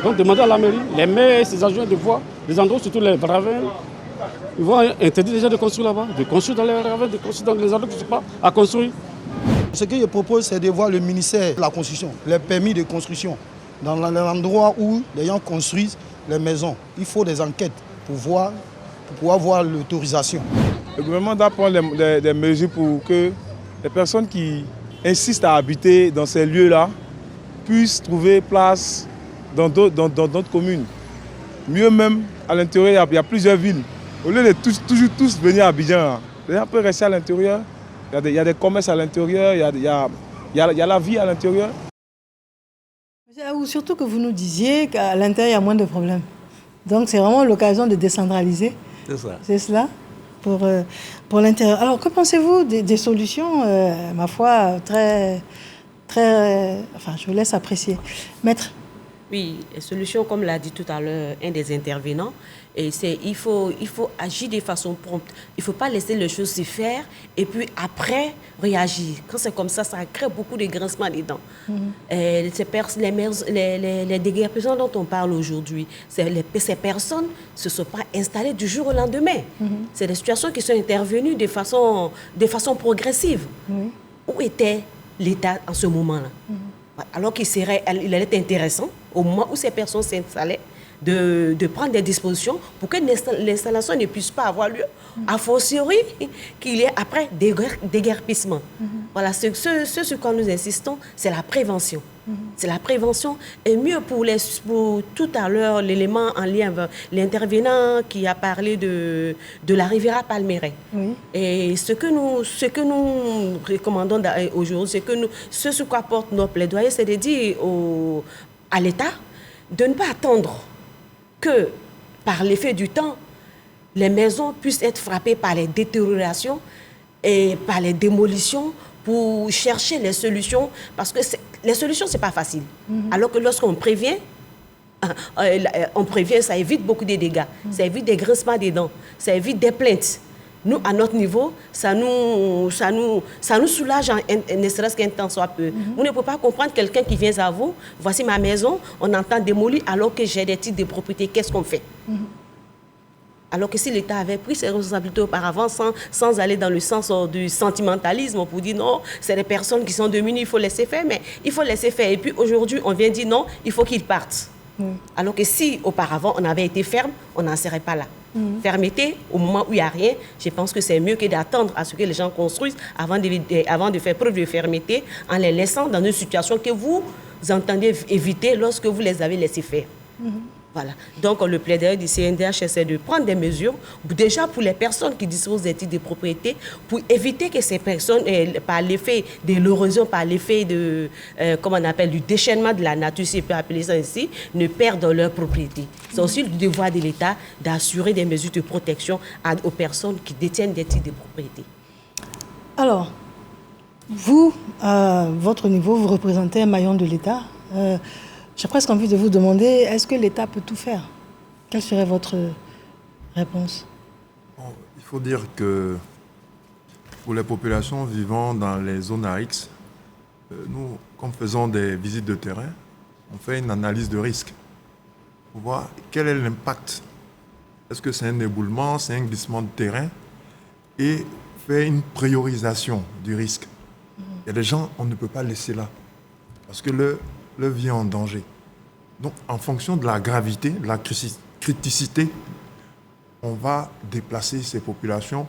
Donc demandez à la mairie, les maires, ses adjoints de voir, les endroits, surtout les ravins, ils vont interdire les gens de construire là-bas, de construire dans les ravins, de construire dans les endroits qui ne sont pas à construire. Ce que je propose, c'est de voir le ministère de la construction, les permis de construction, dans l'endroit où les gens construisent les maisons. Il faut des enquêtes pour pouvoir voir l'autorisation. Le gouvernement doit prendre des mesures pour que les personnes qui insistent à habiter dans ces lieux-là puissent trouver place dans d'autres communes. Mieux même, à l'intérieur, il y a plusieurs villes. Au lieu de toujours tous venir à Abidjan, les gens peuvent rester à l'intérieur. Il y a des commerces à l'intérieur, il y a la vie à l'intérieur. Surtout que vous nous disiez qu'à l'intérieur, il y a moins de problèmes. Donc c'est vraiment l'occasion de décentraliser. C'est ça. C'est cela pour l'intérieur. Alors que pensez-vous des solutions, ma foi, très... Enfin, je vous laisse apprécier. Maître. Oui, les solutions, comme l'a dit tout à l'heure un des intervenants, il faut agir de façon prompte. Il ne faut pas laisser les choses se faire et puis après réagir. Quand c'est comme ça crée beaucoup de grincements des dents. Les déguerpissements dont on parle aujourd'hui, ces personnes ne se sont pas installées du jour au lendemain. C'est des situations qui sont intervenues de façon progressive. Où était l'État en ce moment-là? Alors il allait être intéressant, au moment où ces personnes s'installaient, de prendre des dispositions pour que l'installation ne puisse pas avoir lieu, a fortiori qu'il y ait après déguerpissement. Voilà, ce sur quoi nous insistons, c'est la prévention. C'est la prévention. Et mieux pour tout à l'heure, l'élément en lien avec l'intervenant qui a parlé de la Riviera Palmeraie. Et ce que nous recommandons aujourd'hui, ce sur quoi porte nos plaidoyers, c'est de dire à l'État de ne pas attendre que, par l'effet du temps, les maisons puissent être frappées par les détériorations et par les démolitions pour chercher les solutions. Parce que les solutions, ce n'est pas facile. Alors que lorsqu'on prévient, ça évite beaucoup de dégâts. Ça évite des grincements des dents. Ça évite des plaintes. Nous, à notre niveau, ça nous soulage, ne serait-ce qu'un temps soit peu. Vous ne pouvez pas comprendre quelqu'un qui vient à vous, voici ma maison, on entend démolir alors que j'ai des titres de propriété. Qu'est-ce qu'on fait? Alors que si l'État avait pris ses responsabilités auparavant sans aller dans le sens du sentimentalisme pour dire non, c'est des personnes qui sont démunies, il faut laisser faire, mais il faut laisser faire. Et puis aujourd'hui, on vient dire non, il faut qu'ils partent. Alors que si auparavant on avait été ferme, on n'en serait pas là. Fermeté, au moment où il n'y a rien, je pense que c'est mieux que d'attendre à ce que les gens construisent avant de faire preuve de fermeté en les laissant dans une situation que vous entendez éviter lorsque vous les avez laissés faire. Voilà. Donc, le plaidoyer du CNDH essaie de prendre des mesures, déjà pour les personnes qui disposent des titres de propriété, pour éviter que ces personnes, par l'effet de l'érosion, par l'effet du déchaînement de la nature, si on peut appeler ça ainsi, ne perdent leur propriété. C'est aussi le devoir de l'État d'assurer des mesures de protection aux personnes qui détiennent des titres de propriété. Alors, vous, à votre niveau, vous représentez un maillon de l'État. J'ai presque envie de vous demander, est-ce que l'État peut tout faire? Quelle serait votre réponse? Il faut dire que pour les populations vivant dans les zones à X, nous, comme faisons des visites de terrain, on fait une analyse de risque pour voir quel est l'impact. Est-ce que c'est un éboulement, c'est un glissement de terrain? Et faire une priorisation du risque. Il y a des gens, on ne peut pas laisser là, parce que leur vie est en danger. Donc, en fonction de la gravité, de la criticité, on va déplacer ces populations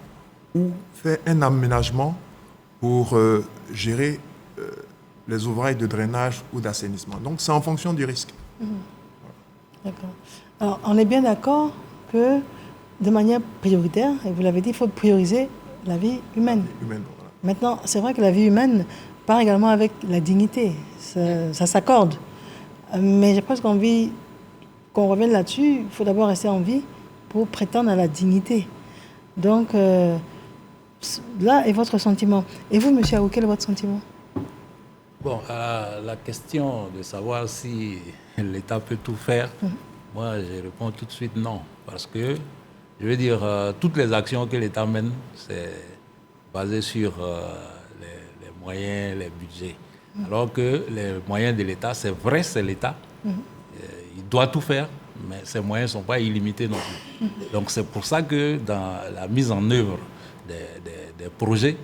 ou faire un aménagement pour gérer les ouvrages de drainage ou d'assainissement. Donc, c'est en fonction du risque. D'accord. Alors, on est bien d'accord que, de manière prioritaire, et vous l'avez dit, il faut prioriser la vie humaine. Voilà. Maintenant, c'est vrai que la vie humaine part également avec la dignité. Ça s'accorde. Mais j'ai presque envie qu'on revienne là-dessus. Il faut d'abord rester en vie pour prétendre à la dignité. Donc, là est votre sentiment. Et vous, monsieur Aou, quel est votre sentiment? Bon, à la question de savoir si l'État peut tout faire, moi, je réponds tout de suite non. Parce que, je veux dire, toutes les actions que l'État mène, c'est basé sur les moyens, les budgets. Alors que les moyens de l'État, c'est vrai, c'est l'État. Il doit tout faire, mais ses moyens ne sont pas illimités non plus. Donc c'est pour ça que dans la mise en œuvre des projets,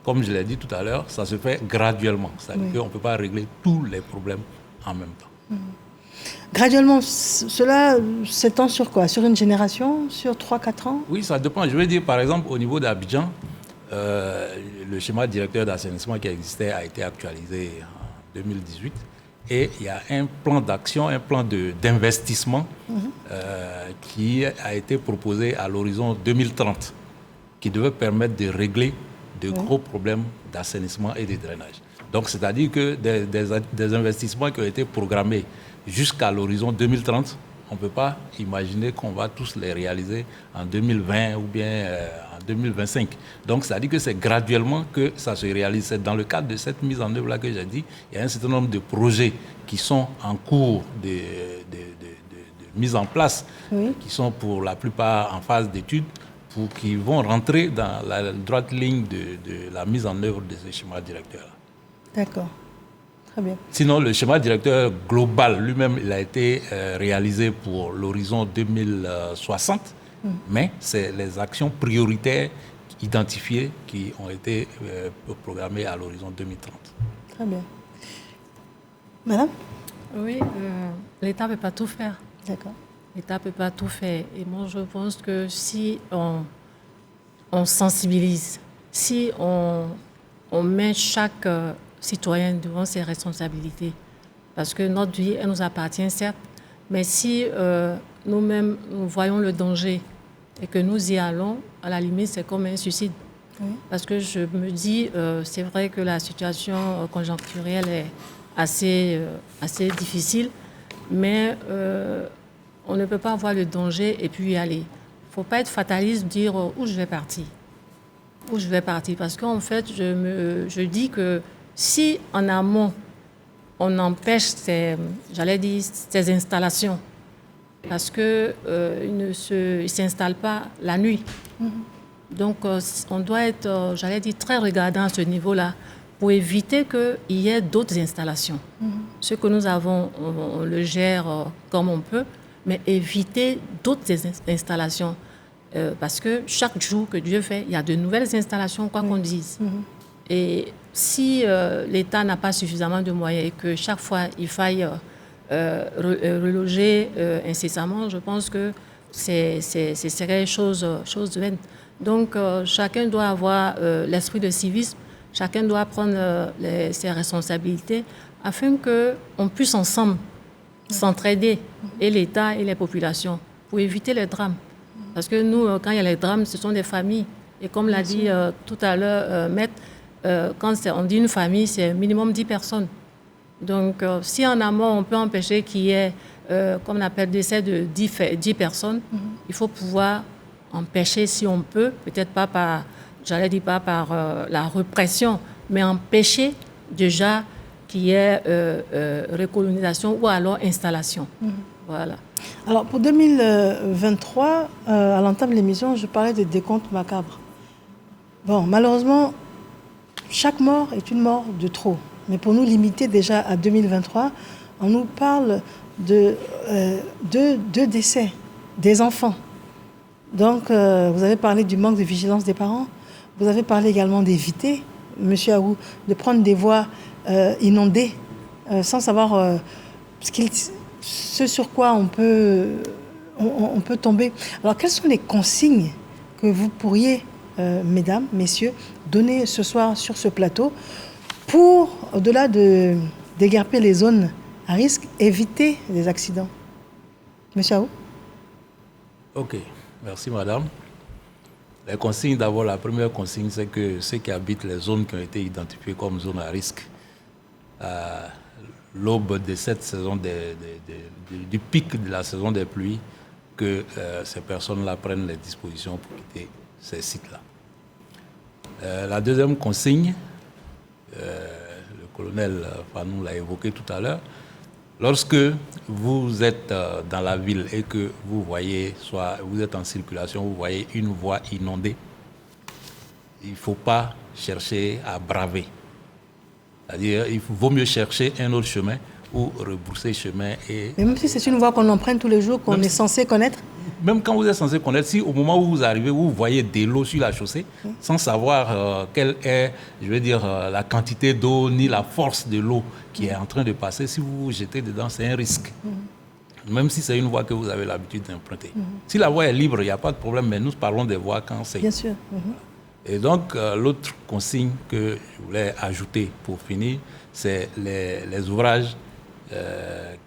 comme je l'ai dit tout à l'heure, ça se fait graduellement. C'est-à-dire qu'on ne peut pas régler tous les problèmes en même temps. Graduellement, cela s'étend sur quoi? Sur une génération? Sur 3-4 ans? Oui, ça dépend. Je veux dire, par exemple, au niveau d'Abidjan, le schéma directeur d'assainissement qui existait a été actualisé en 2018. Et il y a un plan d'action, un plan d'investissement qui a été proposé à l'horizon 2030, qui devait permettre de régler de gros problèmes d'assainissement et de drainage. Donc, c'est-à-dire que des investissements qui ont été programmés jusqu'à l'horizon 2030, on ne peut pas imaginer qu'on va tous les réaliser en 2020 ou bien en 2025. Donc, c'est-à-dire que c'est graduellement que ça se réalise. C'est dans le cadre de cette mise en œuvre-là que j'ai dit, il y a un certain nombre de projets qui sont en cours de mise en place, qui sont pour la plupart en phase d'étude, qui vont rentrer dans la droite ligne de la mise en œuvre de ce schéma directeur-là. D'accord. Très bien. Sinon, le schéma directeur global lui-même, il a été réalisé pour l'horizon 2060, mais c'est les actions prioritaires identifiées qui ont été programmées à l'horizon 2030. Très bien. Madame? Oui, l'État ne peut pas tout faire. D'accord. L'État ne peut pas tout faire. Et moi, je pense que si on sensibilise, si on met chaque citoyen devant ses responsabilités, parce que notre vie, elle nous appartient, certes, mais si nous-mêmes, nous voyons le danger et que nous y allons, à la limite, c'est comme un suicide. Oui. Parce que je me dis, c'est vrai que la situation conjoncturelle est assez difficile, mais on ne peut pas voir le danger et puis y aller. Il ne faut pas être fataliste, dire où je vais partir. Où je vais partir. Parce qu'en fait, je dis que si en amont, on empêche ces installations, parce qu'ils ne s'installent pas la nuit. Donc, on doit être, très regardant à ce niveau-là pour éviter qu'il y ait d'autres installations. Ce que nous avons, on le gère comme on peut, mais éviter d'autres installations. Parce que chaque jour que Dieu fait, il y a de nouvelles installations, quoi qu'on dise. Et si l'État n'a pas suffisamment de moyens et que chaque fois il faille reloger incessamment, je pense que ce serait chose vaine. Donc chacun doit avoir l'esprit de civisme, chacun doit prendre ses responsabilités afin qu'on puisse ensemble s'entraider, et l'État et les populations, pour éviter les drames. Parce que nous, quand il y a les drames, ce sont des familles. Et comme l'a dit tout à l'heure Maître, quand on dit une famille, c'est minimum 10 personnes. Donc, si en amont, on peut empêcher qu'il y ait, comme on appelle, décès de 10 personnes, il faut pouvoir empêcher, si on peut, peut-être pas par, pas par la répression, mais empêcher déjà qu'il y ait recolonisation ou alors installation. Voilà. Alors, pour 2023, à l'entame de l'émission, je parlais de décompte macabre. Bon, malheureusement, chaque mort est une mort de trop. Mais pour nous limiter déjà à 2023, on nous parle de deux décès, des enfants. Donc, vous avez parlé du manque de vigilance des parents. Vous avez parlé également d'éviter, Monsieur Aou, de prendre des voies inondées sans savoir ce sur quoi on peut tomber. Alors, quelles sont les consignes que vous pourriez, mesdames, messieurs, donner ce soir sur ce plateau pour, au-delà de déguerpir les zones à risque, éviter les accidents? Monsieur Aou? Ok, merci madame. Les consignes, d'abord, la première consigne, c'est que ceux qui habitent les zones qui ont été identifiées comme zones à risque, à l'aube de cette saison, du pic de la saison des pluies, que ces personnes-là prennent les dispositions pour quitter ces sites-là. La deuxième consigne, le colonel Fanou l'a évoqué tout à l'heure, lorsque vous êtes dans la ville et que vous voyez, soit vous êtes en circulation, vous voyez une voie inondée, il ne faut pas chercher à braver. C'est-à-dire il vaut mieux chercher un autre chemin ou rebrousser chemin. Mais même si c'est une voie qu'on emprunte tous les jours, qu'on est censé connaître. Même quand vous êtes censé connaître, si au moment où vous arrivez, vous voyez de l'eau sur la chaussée, sans savoir quelle est, je veux dire, la quantité d'eau ni la force de l'eau qui est en train de passer, si vous vous jetez dedans, c'est un risque. Même si c'est une voie que vous avez l'habitude d'emprunter. Si la voie est libre, il n'y a pas de problème, mais nous parlons des voies quand c'est... Bien sûr. Et donc, l'autre consigne que je voulais ajouter pour finir, c'est les ouvrages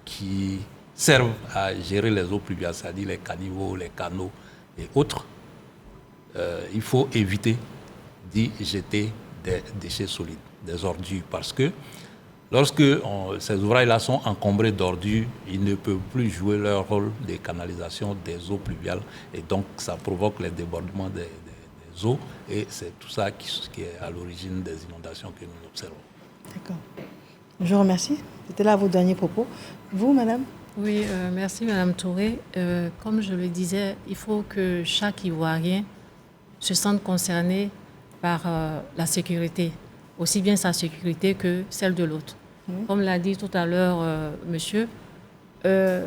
qui servent à gérer les eaux pluviales, c'est-à-dire les caniveaux, les canaux et autres. Il faut éviter d'y jeter des déchets solides, des ordures, parce que lorsque ces ouvrages-là sont encombrés d'ordures, ils ne peuvent plus jouer leur rôle de canalisation des eaux pluviales et donc ça provoque les débordements des eaux et c'est tout ça qui est à l'origine des inondations que nous observons. D'accord. Je vous remercie. C'était là vos derniers propos. Vous, madame? Oui, merci madame Touré. Comme je le disais, il faut que chaque Ivoirien se sente concerné par la sécurité, aussi bien sa sécurité que celle de l'autre. Comme l'a dit tout à l'heure monsieur,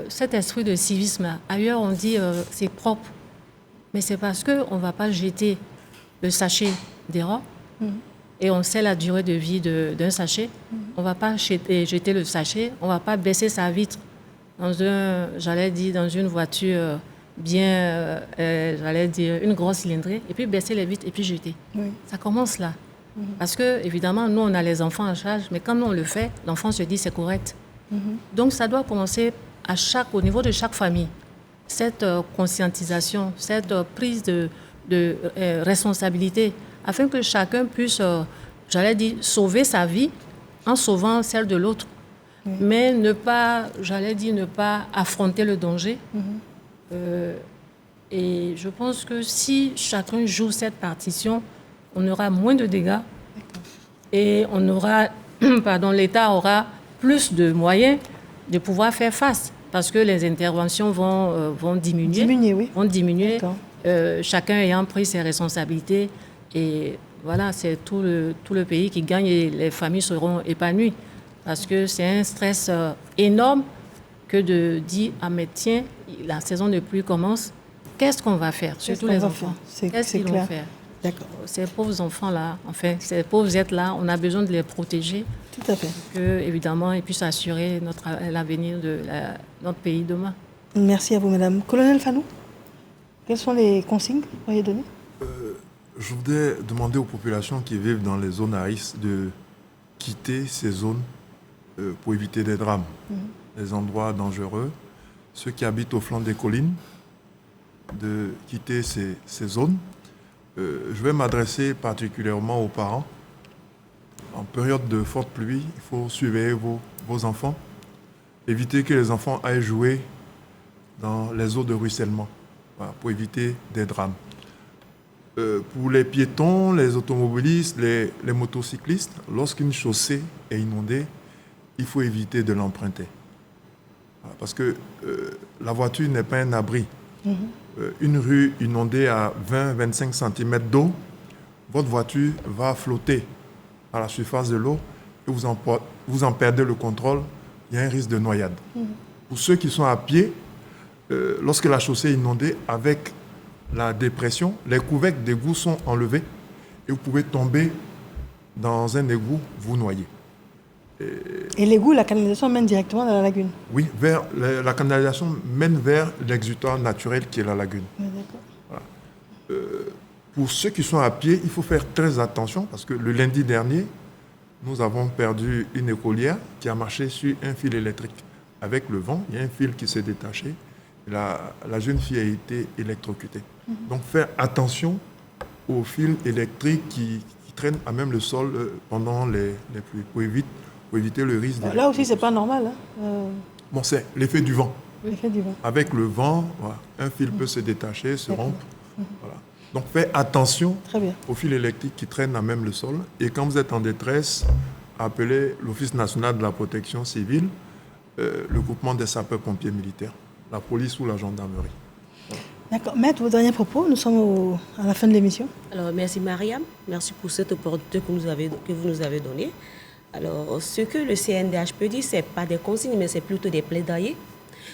cet esprit de civisme, ailleurs on dit c'est propre, mais c'est parce qu'on ne va pas jeter le sachet dehors et on sait la durée de vie d'un sachet. On ne va pas jeter le sachet, on ne va pas baisser sa vitre dans une voiture bien, une grosse cylindrée, et puis baisser les vitres et puis jeter. Ça commence là. Parce que, évidemment, nous, on a les enfants en charge, mais quand nous, on le fait, l'enfant se dit c'est correct. Donc, ça doit commencer au niveau de chaque famille. Cette conscientisation, cette prise de responsabilité, afin que chacun puisse, sauver sa vie en sauvant celle de l'autre. Mais ne pas affronter le danger. Et je pense que si chacun joue cette partition, on aura moins de dégâts et l'État aura plus de moyens de pouvoir faire face parce que les interventions vont diminuer. Chacun ayant pris ses responsabilités et voilà, c'est tout le pays qui gagne et les familles seront épanouies parce que c'est un stress énorme que de dire « Ah mais tiens, la saison de pluie commence, qu'est-ce qu'on va faire ?» Surtout les enfants. Qu'est-ce qu'ils vont faire? D'accord. Ces pauvres enfants-là, enfin, ces pauvres êtres-là, on a besoin de les protéger. Tout à fait. Que, évidemment, ils puissent assurer l'avenir de notre pays demain. Merci à vous, madame. Colonel Fanou, quelles sont les consignes que vous pourriez donner? Je voudrais demander aux populations qui vivent dans les zones à risque de quitter ces zones pour éviter des drames, les endroits dangereux. Ceux qui habitent au flanc des collines, de quitter ces zones. Je vais m'adresser particulièrement aux parents. En période de forte pluie, il faut surveiller vos enfants. Éviter que les enfants aillent jouer dans les eaux de ruissellement, voilà, pour éviter des drames. Pour les piétons, les automobilistes, les motocyclistes, lorsqu'une chaussée est inondée, il faut éviter de l'emprunter. Voilà, parce que la voiture n'est pas un abri. Une rue inondée à 20-25 cm d'eau, votre voiture va flotter à la surface de l'eau et vous en perdez le contrôle, il y a un risque de noyade. Pour ceux qui sont à pied, lorsque la chaussée est inondée, avec la dépression, les couvercles d'égout sont enlevés et vous pouvez tomber dans un égout, vous noyer. Et l'égout, la canalisation mène directement dans la lagune? Oui, la canalisation mène vers l'exutoire naturel qui est la lagune. Oui, d'accord. Voilà. Pour ceux qui sont à pied, il faut faire très attention parce que le lundi dernier, nous avons perdu une écolière qui a marché sur un fil électrique. Avec le vent, il y a un fil qui s'est détaché. Et la jeune fille a été électrocutée. Donc faire attention aux fils électriques qui traînent à même le sol pendant les pluies pour éviter le risque. Là aussi, c'est pas normal. Bon, c'est l'effet du vent. L'effet du vent. Avec le vent, voilà, un fil peut se détacher, se rompre. Voilà. Donc, faites attention aux fils électriques qui traînent à même le sol. Et quand vous êtes en détresse, appelez l'Office national de la protection civile, le groupement des sapeurs-pompiers militaires, la police ou la gendarmerie. Voilà. D'accord. Maître, vos derniers propos, nous sommes à la fin de l'émission. Alors, merci Mariam, merci pour cette opportunité que vous nous avez donnée. Alors, ce que le CNDH peut dire, ce n'est pas des consignes, mais c'est plutôt des plaidoyers.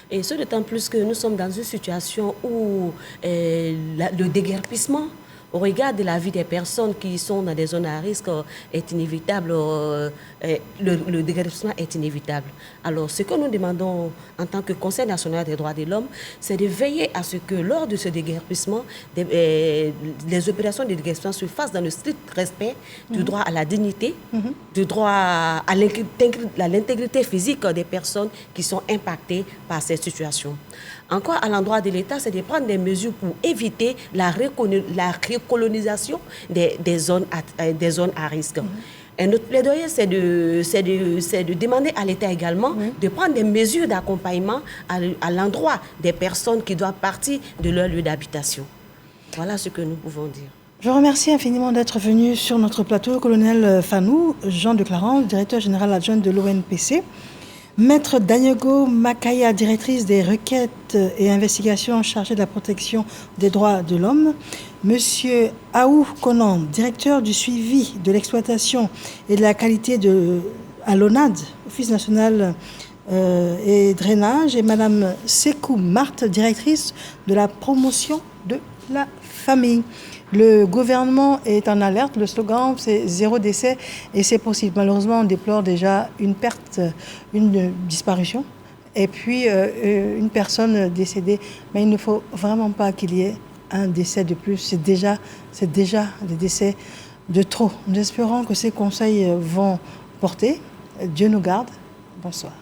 Et ce d'autant plus que nous sommes dans une situation où le déguerpissement, au regard de la vie des personnes qui sont dans des zones à risque, est inévitable. Le déguerpissement est inévitable. Alors, ce que nous demandons en tant que Conseil national des droits de l'homme, c'est de veiller à ce que lors de ce déguerpissement, les opérations de déguerpissement se fassent dans le strict respect du droit à la dignité, du droit à l'intégrité physique des personnes qui sont impactées par cette situation. Encore à l'endroit de l'État, c'est de prendre des mesures pour éviter la recolonisation des zones à risque. Et notre plaidoyer, c'est de demander à l'État également de prendre des mesures d'accompagnement à l'endroit des personnes qui doivent partir de leur lieu d'habitation. Voilà ce que nous pouvons dire. Je remercie infiniment d'être venu sur notre plateau le colonel Fanou, Jean de Clarence, directeur général adjoint de l'ONPC. Maître Daniego Makaya, directrice des requêtes et investigations chargée de la protection des droits de l'homme. Monsieur Aou Konan, directeur du suivi de l'exploitation et de la qualité à l'ONAD, Office national et drainage. Et Madame Sekou Marthe, directrice de la promotion de la famille. Le gouvernement est en alerte. Le slogan, c'est 0 décès et c'est possible. Malheureusement, on déplore déjà une perte, une disparition et puis une personne décédée. Mais il ne faut vraiment pas qu'il y ait un décès de plus. C'est déjà des décès de trop. Nous espérons que ces conseils vont porter. Dieu nous garde. Bonsoir.